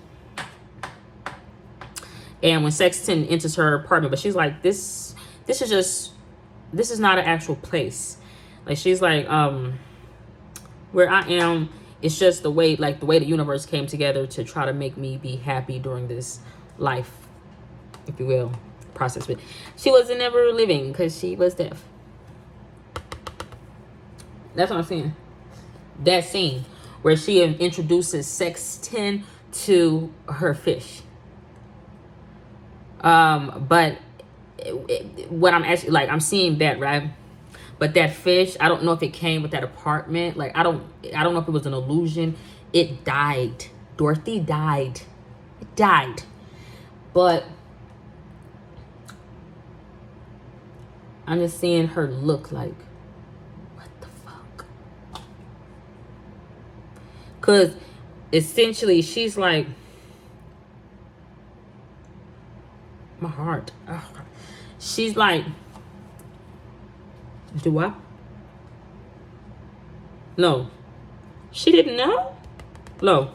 And when Sexton enters her apartment, but she's like, this is not an actual place. Like, she's like, where I am, it's just the way the universe came together to try to make me be happy during this life, if you will, process. But she wasn't ever living because she was deaf. That's what I'm saying. That scene where she introduces Sexton to her fish. But what I'm actually like, I'm seeing that, right? But that fish, I don't know if it came with that apartment. Like, I don't know if it was an illusion. It died. Dorothy died. It died. But I'm just seeing her look like, what the fuck? Because essentially she's like, my heart. Oh, she's like, do I? No. She didn't know? No.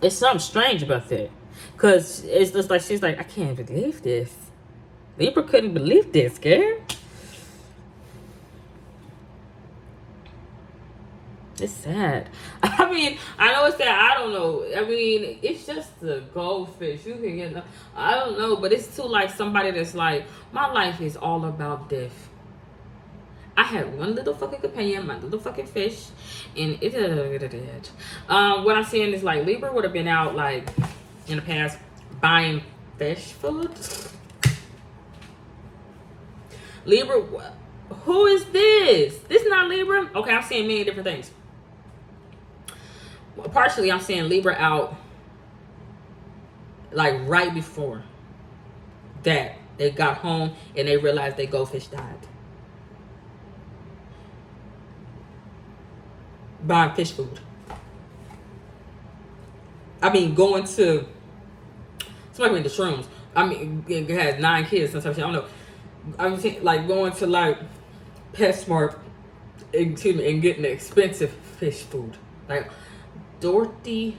It's something strange about that. Because it's just like, she's like, I can't believe this. Libra couldn't believe this, girl. It's sad. I mean, I know it's sad. I don't know. I mean, it's just a goldfish. You can get, I don't know, but it's too like somebody that's like, my life is all about death. I had one little fucking companion, my little fucking fish, and it. What I'm saying is like Libra would have been out like in the past buying fish food. Libra, who is this? This is not Libra. Okay, I'm seeing many different things. Partially, I'm seeing Libra out like right before that they got home and they realized their goldfish died. Buying fish food. I mean, going to somebody in the shrooms. I mean, it has 9 kids and stuff. I don't know. I'm saying like going to like PetSmart, excuse me, and getting the expensive fish food. Like Dorothy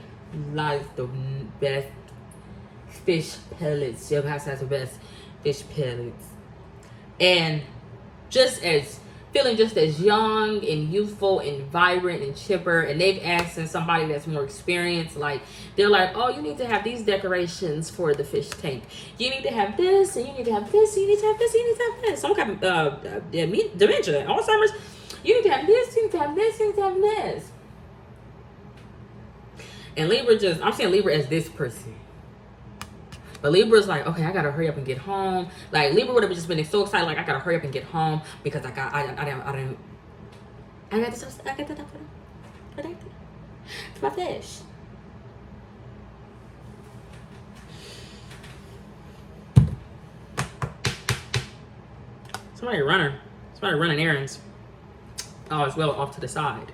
likes the best fish pellets. Your house has the best fish pellets, and feeling just as young and youthful and vibrant and chipper. And they've asked somebody that's more experienced, like they're like, oh, you need to have these decorations for the fish tank. You need to have this, and you need to have this, and you need to have this, and you need to have this. Some kind of dementia, Alzheimer's. You need to have this, you need to have this, you need to have this. And Libra I'm saying Libra as this person. But Libra's like, okay, I gotta hurry up and get home. Like Libra would have just been so excited, like I gotta hurry up and get home because I got this for my fish. Somebody running errands. Oh, as well off to the side.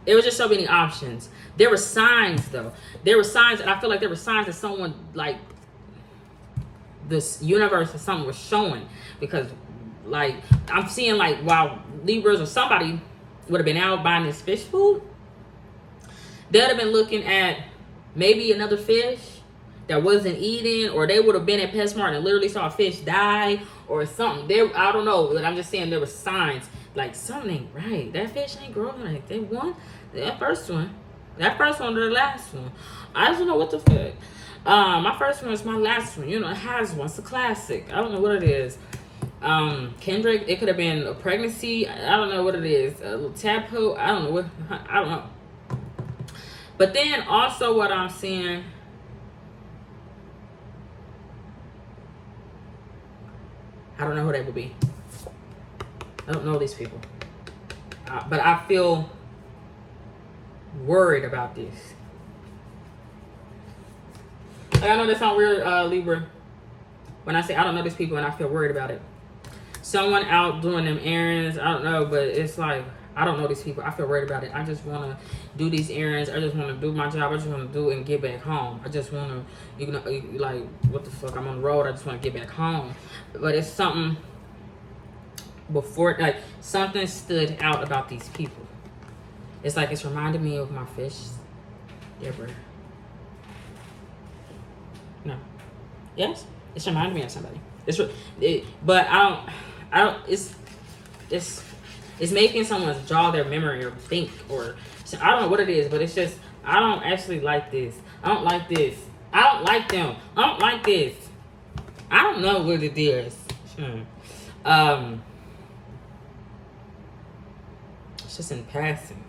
There was just so many options. There were signs, though. There were signs, and I feel like there were signs that someone, like, this universe or something was showing. Because, like, I'm seeing, like, while Libras or somebody would have been out buying this fish food, they'd have been looking at maybe another fish that wasn't eating, or they would have been at PetSmart and literally saw a fish die or something. I don't know, but I'm just saying there were signs. Like, something ain't right. That fish ain't growing right. They won that first one or the last one. I just don't know what the fuck. My first one is my last one. You know, it has one. It's a classic. I don't know what it is. Kendrick, it could have been a pregnancy. I don't know what it is. A little tadpole. I don't know. But then also what I'm seeing, I don't know who that would be. I don't know these people. But I feel worried about this. Like, I know that sounds weird, Libra, when I say I don't know these people and I feel worried about it. Someone out doing them errands, I don't know, but it's like, I don't know these people. I feel worried about it. I just want to do these errands. I just want to do my job. I just want to do it and get back home. I just want to, you know, like, what the fuck? I'm on the road. I just want to get back home. But it's something before, like, something stood out about these people. It's like it's reminded me of my fish. Deborah. No. Yes? It's reminded me of somebody. But I don't. It's making someone draw their memory or think, or I don't know what it is, but it's just, I don't actually like this. I don't like this. I don't like them. I don't like this. I don't know what it is. It's just in passing.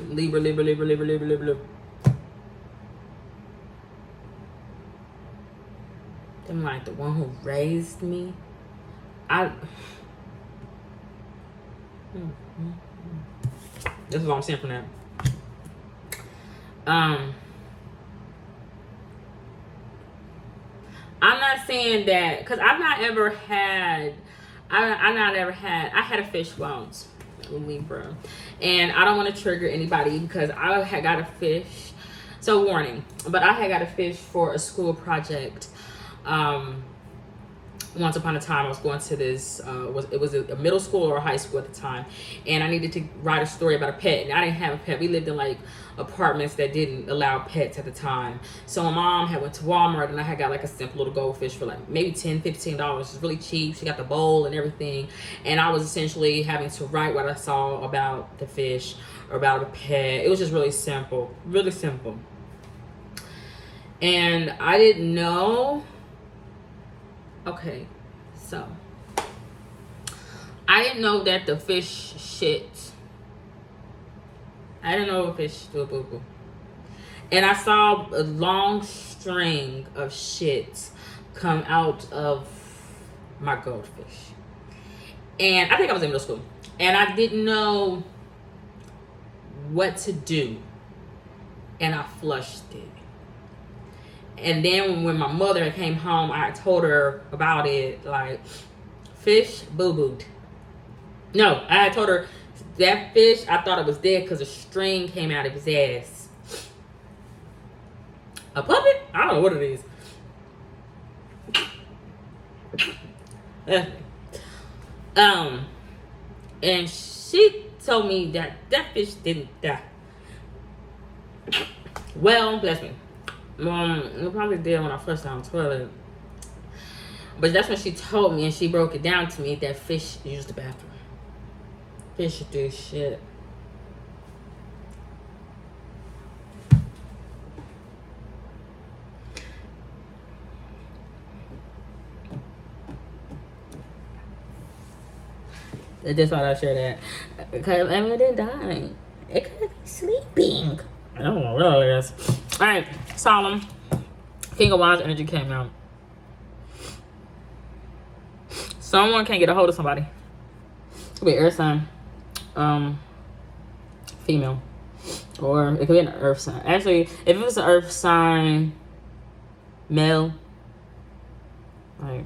Libra, Libra, Libra, Libra, Libra, Libra, Libra. I'm like the one who raised me. This is what I'm saying from that. I'm not saying that because I had a fish once, Libra, and I don't want to trigger anybody because I had got a fish. So warning, but I had got a fish for a school project. Once upon a time, I was going to this, it was a middle school or a high school at the time, and I needed to write a story about a pet, and I didn't have a pet. We lived in like apartments that didn't allow pets at the time. So my mom had went to Walmart, and I had got like a simple little goldfish for like maybe $10-15. It's really cheap. She got the bowl and everything, and I was essentially having to write what I saw about the fish or about a pet. It was just really simple, really simple. And I didn't know. Okay, so I didn't know that the fish shit. I didn't know a fish do a boo boo. And I saw a long string of shit come out of my goldfish. And I think I was in middle school. And I didn't know what to do. And I flushed it. And then when my mother came home, I told her about it, like, fish boo-booed. No, I told her that fish, I thought it was dead because a string came out of his ass. A puppet? I don't know what it is. And she told me that that fish didn't die. Well, bless me. It probably did when I flushed down the toilet. But that's when she told me, and she broke it down to me, that fish use the bathroom. Fish do shit. That's why I share that. Because I mean, it didn't die. It could be sleeping. I don't know what it is. Alright, Solemn. King of Wands energy came out. Someone can't get a hold of somebody. It could be air sign. Female. Or it could be an earth sign. Actually, if it was an earth sign, male, like,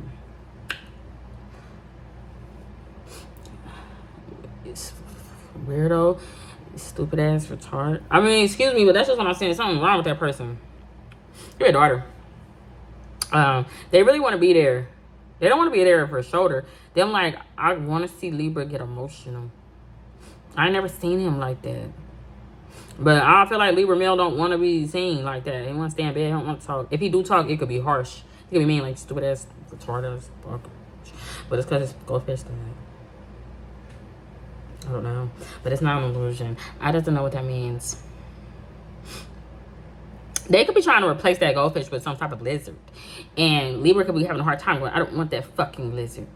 it's weirdo, stupid ass retard. I mean, excuse me, but that's just what I'm saying. Something wrong with that person. You're a daughter. They really want to be there. They don't want to be there for a shoulder. Them like, I want to see Libra get emotional. I ain't never seen him like that. But I feel like Libra male don't want to be seen like that. He want to stay in bed. He don't want to talk. If he do talk, it could be harsh. It could be mean, like stupid ass, retarded ass, fuck. But it's because it's goldfish thing. I don't know. But it's not an illusion. I just don't know what that means. They could be trying to replace that goldfish with some type of lizard. And Libra could be having a hard time going, I don't want that fucking lizard.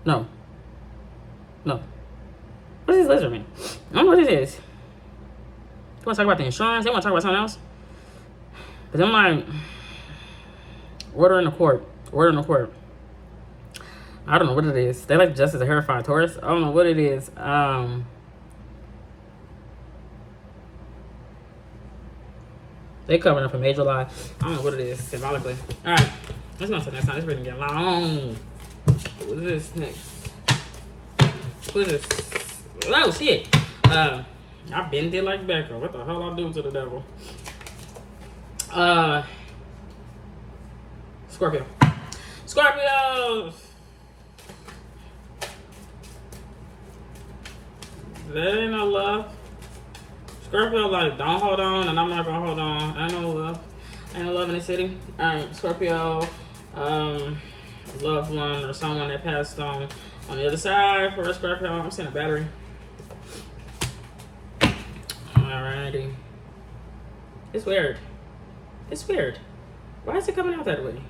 No. No. What does this lizard mean? I don't know what it is. They want to talk about the insurance? They want to talk about something else? But I'm like, order in the court. Order in the court. I don't know what it is. They like justice a terrified Taurus. I don't know what it is. They covering up a major lie. I don't know what it is, symbolically. Alright. Let's go to the next time. This reading getting long. What is this next? What is this? Oh, shit. I bent it like Becca. What the hell I do to the devil? Scorpio. Scorpios! There ain't no love. Scorpio like, don't hold on, and I'm not gonna hold on. Ain't no love. Ain't no love in the city. Alright, Scorpio, loved one or someone that passed on the other side for a Scorpio. I'm seeing a battery. Alrighty. It's weird. It's weird. Why is it coming out that way?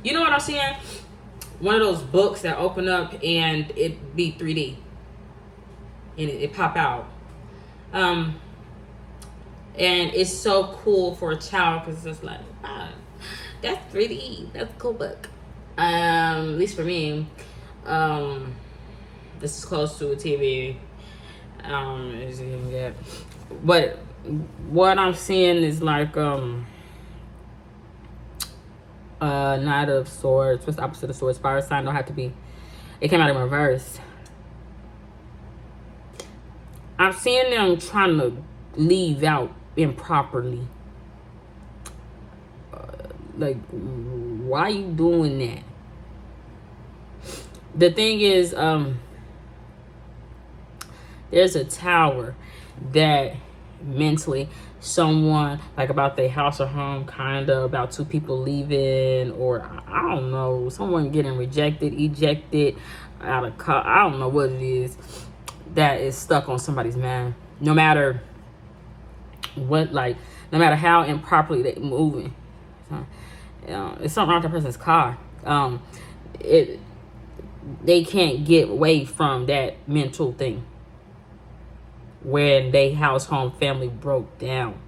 You know what I'm seeing? one of those books that open up and it be 3D and it pop out. And it's so cool for a child because it's just like, ah, that's 3D. That's a cool book. At least for me. This is close to a TV. As you can get. But what I'm seeing is like Knight of Swords. What's the opposite of Swords? Fire sign don't have to be. It came out in reverse. I'm seeing them trying to leave out improperly. Like, why you doing that? The thing is, there's a tower that mentally someone, like about their house or home, kind of about two people leaving, or I don't know, someone getting rejected, ejected out of car. I don't know what it is that is stuck on somebody's mind. No matter what, like, no matter how improperly they moving. It's something wrong with the person's car. They can't get away from that mental thing when they house, home, family broke down.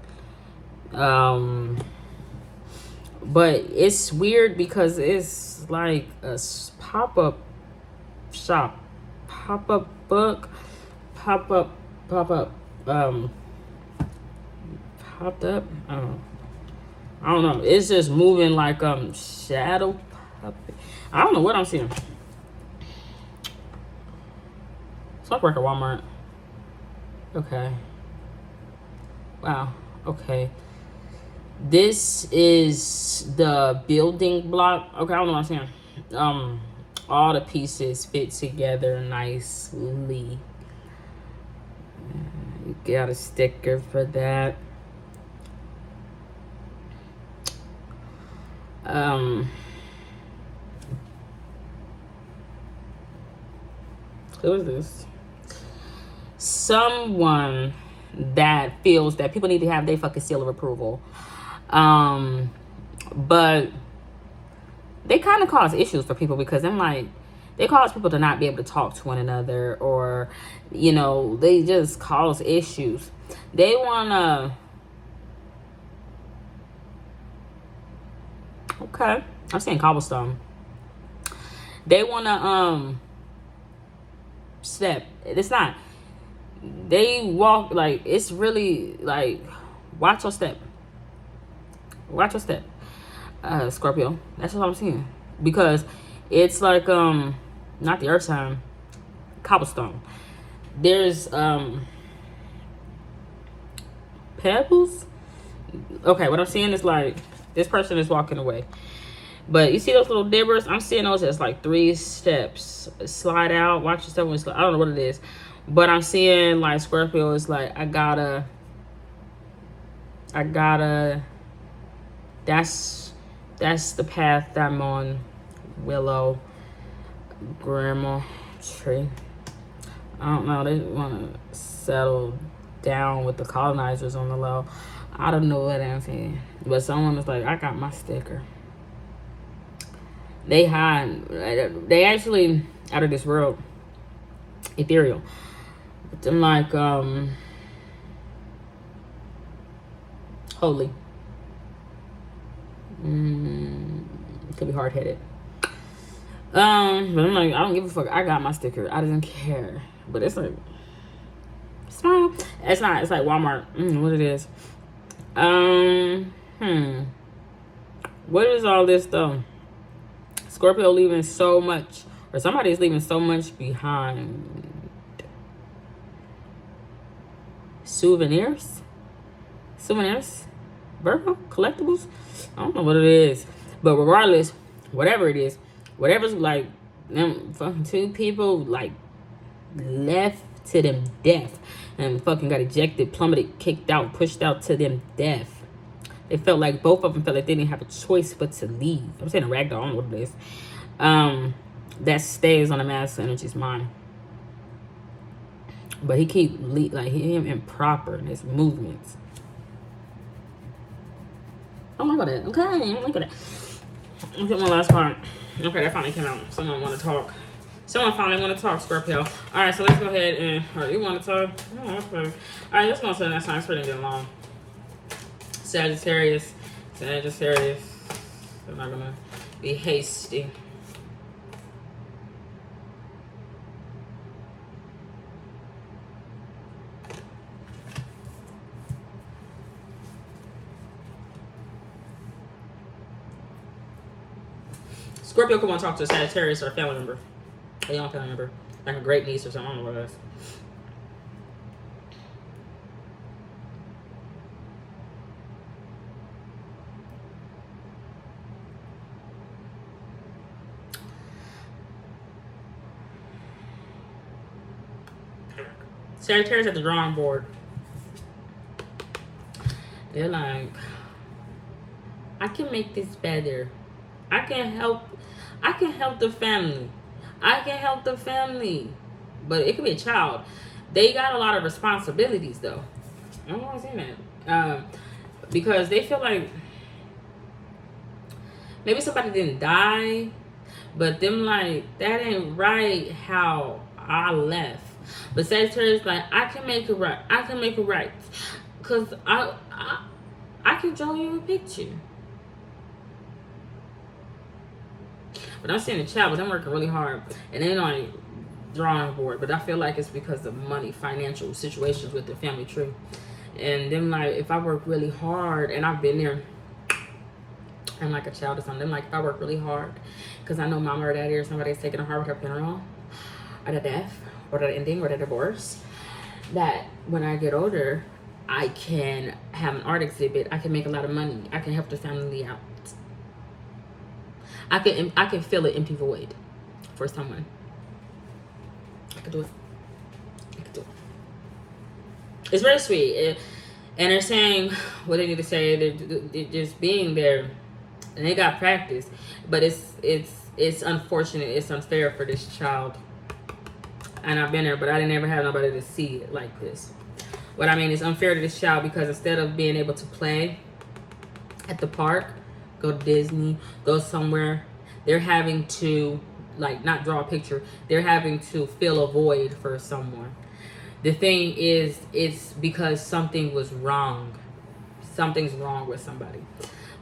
But it's weird because it's like a pop-up shop, pop-up book, pop-up, popped up. I don't know. It's just moving like shadow puppet. I don't know what I'm seeing. It's like work at Walmart. Okay. Wow. Okay. This is the building block. Okay, I don't know what I'm saying. All the pieces fit together nicely. You got a sticker for that. Who is this? Someone that feels that people need to have their fucking seal of approval. But they kind of cause issues for people because I'm like, they cause people to not be able to talk to one another, or, you know, they just cause issues. They wanna, okay, I'm saying cobblestone. They wanna step. It's not. They walk like, it's really like, watch your step. Watch your step, Scorpio. That's what I'm seeing, because it's like not the earth sign, cobblestone. There's pebbles. Okay, what I'm seeing is like this person is walking away, but you see those little dibbers? I'm seeing those as like 3 steps. Slide out. Watch yourself when slide. I don't know what it is, but I'm seeing like Scorpio is like, I gotta. That's the path that I'm on. Willow, grandma tree. I don't know. They want to settle down with the colonizers on the low. I don't know what I'm saying, but someone was like, I got my sticker. They hide. They actually out of this world, ethereal. But I'm like holy. Could be hard-headed. But I'm like, I don't give a fuck. I got my sticker. I didn't care. But it's like, smile. It's not. It's like Walmart. What it is. What is all this though? Scorpio leaving so much, or somebody's leaving so much behind. Souvenirs. Virgo, collectibles. I don't know what it is, but regardless, whatever it is, whatever's like, them fucking 2 people like left to them death and fucking got ejected, plummeted, kicked out, pushed out to them death. It felt like both of them felt like they didn't have a choice but to leave. I'm saying a ragdoll, I don't know what it is. That stays on the master energy's mind. But he keep like him improper in his movements. I don't like that. Okay, I don't like that. Look at my last part. Okay, that finally came out. Someone want to talk. Someone finally want to talk, Scorpio. All right, so let's go ahead and. You want to talk? Oh, okay. All right, let's go on to the next time. It's pretty getting long. Sagittarius. I'm not gonna be hasty. Scorpio could want to talk to a Sagittarius or a family member. A young family member. Like a great niece or something. I don't know what it is. Sagittarius at the drawing board. They're like, I can make this better. I can help the family. I can help the family. But it could be a child. They got a lot of responsibilities though. I don't want to say that. Because they feel like maybe somebody didn't die, but them like, that ain't right how I left. But Sagittarius like, I can make it right. I can make it right. Cause I can draw you a picture. But I'm seeing a child, but I'm working really hard. And they don't drawing board. But I feel like it's because of money, financial situations with the family tree. And then like, if I work really hard, and I've been there, I'm like a child or something. Like, if I work really hard, because I know mama or daddy or somebody's taking a heart with her funeral, or the death, or the ending, or the divorce, that when I get older, I can have an art exhibit. I can make a lot of money. I can help the family out. I can fill an empty void for someone. I could do it. It's very sweet. And they're saying what they need to say. They're just being there. And they got practice. But it's unfortunate. It's unfair for this child. And I've been there, but I didn't ever have nobody to see it like this. What I mean is unfair to this child because instead of being able to play at the park, go to Disney, go somewhere, they're having to, like, not draw a picture. They're having to fill a void for someone. The thing is, it's because something was wrong. Something's wrong with somebody.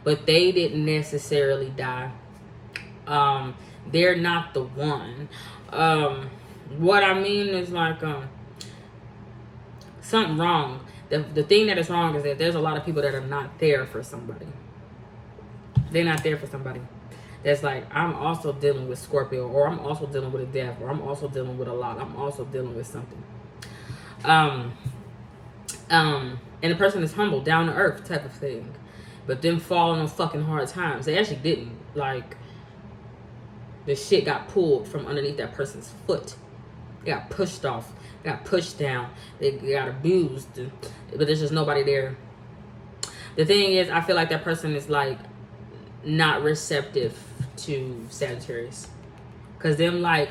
But they didn't necessarily die. They're not the one. What I mean is like, something wrong. The thing that is wrong is that there's a lot of people that are not there for somebody. They're not there for somebody. That's like, I'm also dealing with Scorpio, or I'm also dealing with a death, or I'm also dealing with a lot. I'm also dealing with something. And the person is humble, down to earth type of thing. But them falling on fucking hard times. They actually didn't. Like, the shit got pulled from underneath that person's foot. They got pushed off. They got pushed down. They got abused. But there's just nobody there. The thing is, I feel like that person is like not receptive to Sagittarius. Because them like,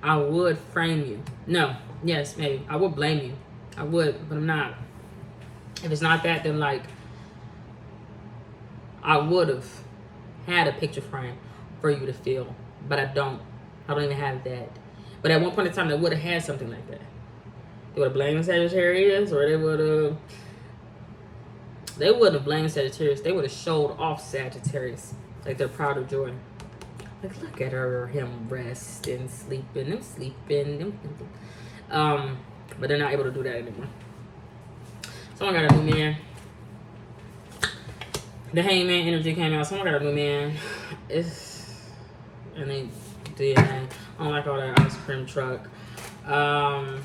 I would frame you. No. Yes, maybe. I would blame you. I would, but I'm not. If it's not that, then like, I would have had a picture frame for you to feel. But I don't. I don't even have that. But at one point in time, they would have had something like that. They would have blamed Sagittarius, or they wouldn't have blamed Sagittarius. They would have showed off Sagittarius. Like they're proud of joy. Like, look at her, him resting, sleeping. But they're not able to do that anymore. Someone got a new man. The Hangman energy came out. Someone got a new man. And they did. I don't like all that ice cream truck. But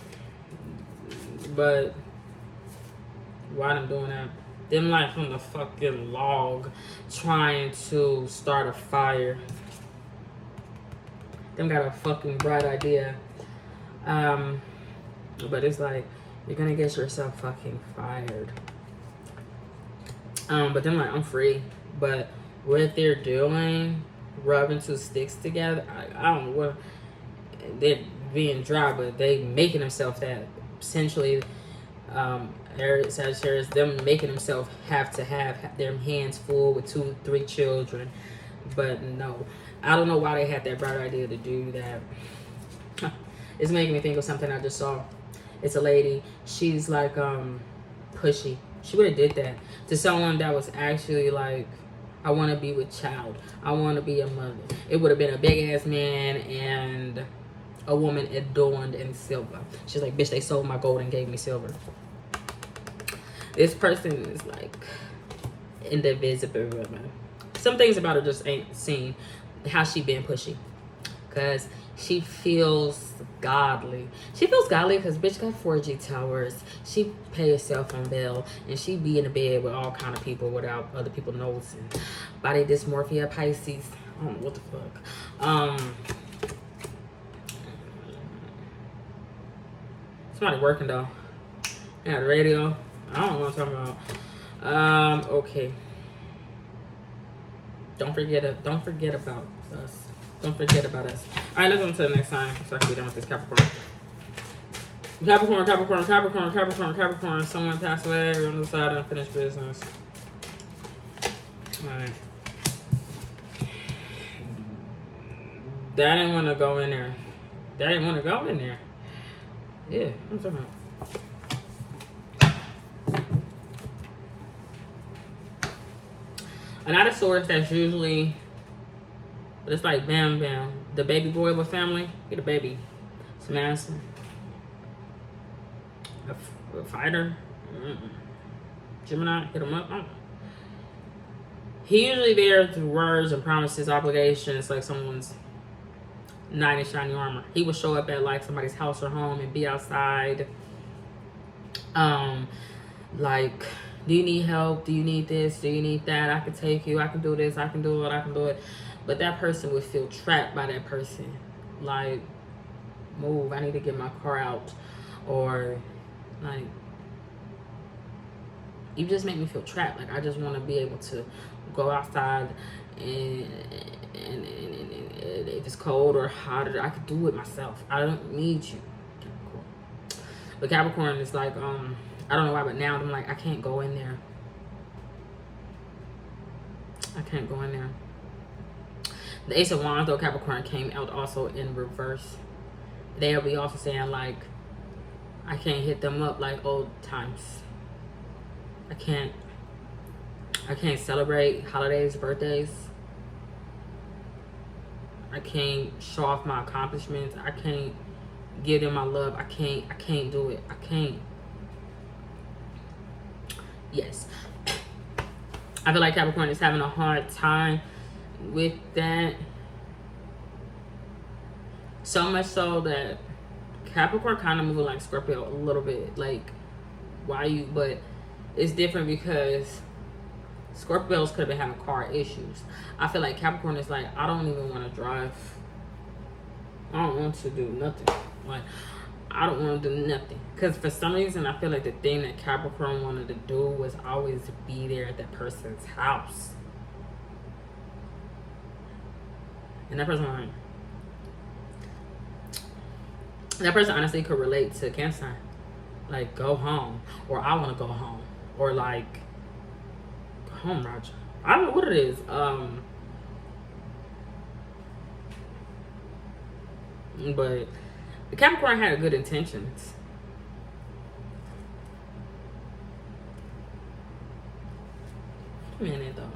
why them doing that? Them like from the fucking log trying to start a fire. Them got a fucking bright idea. But it's like, you're gonna get yourself fucking fired. But then like, I'm free. But what they're doing, rubbing two sticks together, I don't know what, they're being dry, but they making themselves that. Essentially, Sagittarius, them making themselves have to have their hands full with 2-3 children. But no, I don't know why they had that bright idea to do that. It's making me think of something I just saw. It's a lady. She's like pushy. She would have did that to someone that was actually like, I want to be with child. I want to be a mother. It would have been a big ass man and a woman adorned in silver. She's like, bitch, they sold my gold and gave me silver. This person is like indivisible woman. Some things about her just ain't seen. How she been pushy. Because she feels godly. She feels godly because bitch got 4G towers. She pay a cell phone bill. And she be in the bed with all kind of people without other people noticing. Body dysmorphia, Pisces. I don't know what the fuck. Somebody working though. Yeah, the radio. I don't know what I'm talking about. Okay. Don't forget about us. Don't forget about us. Alright, let's go to the next sign so I can be done with this Capricorn. Capricorn. Someone passed away on the side of unfinished business. Alright. That didn't want to go in there. Yeah, I'm talking about. A lot of swords that's usually, but it's like bam, bam. The baby boy of a family, get a baby. Samantha. A fighter. Gemini, hit him up. He usually bears words and promises, obligations, like someone's knight in shiny armor. He would show up at like somebody's house or home and be outside. Like, do you need help? Do you need this? Do you need that? I can take you. I can do this. I can do it. But that person would feel trapped by that person. Like, move. I need to get my car out. Or, like, you just make me feel trapped. Like, I just want to be able to go outside and if it's cold or hot, I could do it myself. I don't need you. But Capricorn is like, I don't know why, but now I'm like, I can't go in there. The Ace of Wands, though, Capricorn came out also in reverse. They'll be also saying, like, I can't hit them up like old times. I can't celebrate holidays, birthdays. I can't show off my accomplishments. I can't give them my love. I can't do it. I can't. Yes. I feel like Capricorn is having a hard time with that. So much so that Capricorn kind of moving like Scorpio a little bit. Like, but it's different because Scorpios could have been having car issues. I feel like Capricorn is like, I don't even want to drive. I don't want to do nothing. Like, I don't want to do nothing. Because for some reason, I feel like the thing that Capricorn wanted to do was always be there at that person's house. And that person honestly could relate to Cancer. Like, go home. Or I want to go home. Or like, go home, Roger. I don't know what it is. But the Capricorn had good intentions. Wait a minute though.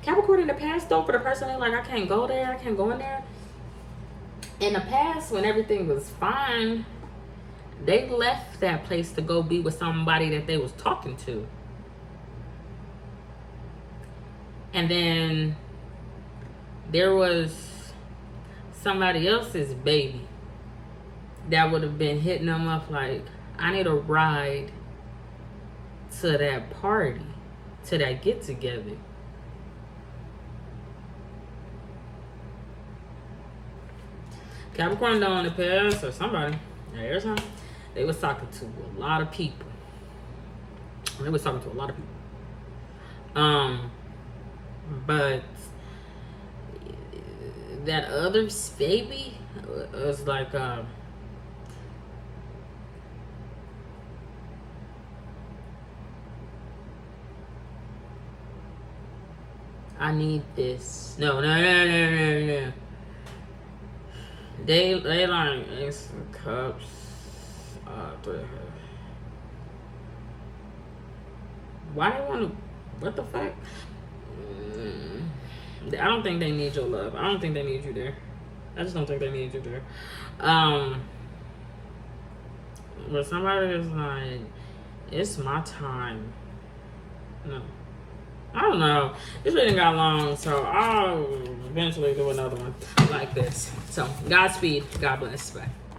Capricorn in the past though, for the person that like, I can't go there, I can't go in there. In the past, when everything was fine, they left that place to go be with somebody that they was talking to. And then there was somebody else's baby that would have been hitting them up like, I need a ride to that party, to that get together. Capricorn though in the past, or somebody, every time, they was talking to a lot of people. But that other baby was like, I need this. No. They like Ace of Cups. Why they want to? What the fuck? I don't think they need your love. I don't think they need you there. I just don't think they need you there. But somebody is like, it's my time. No. I don't know. This reading got long, so I'll eventually do another one like this. So, Godspeed. God bless. Bye.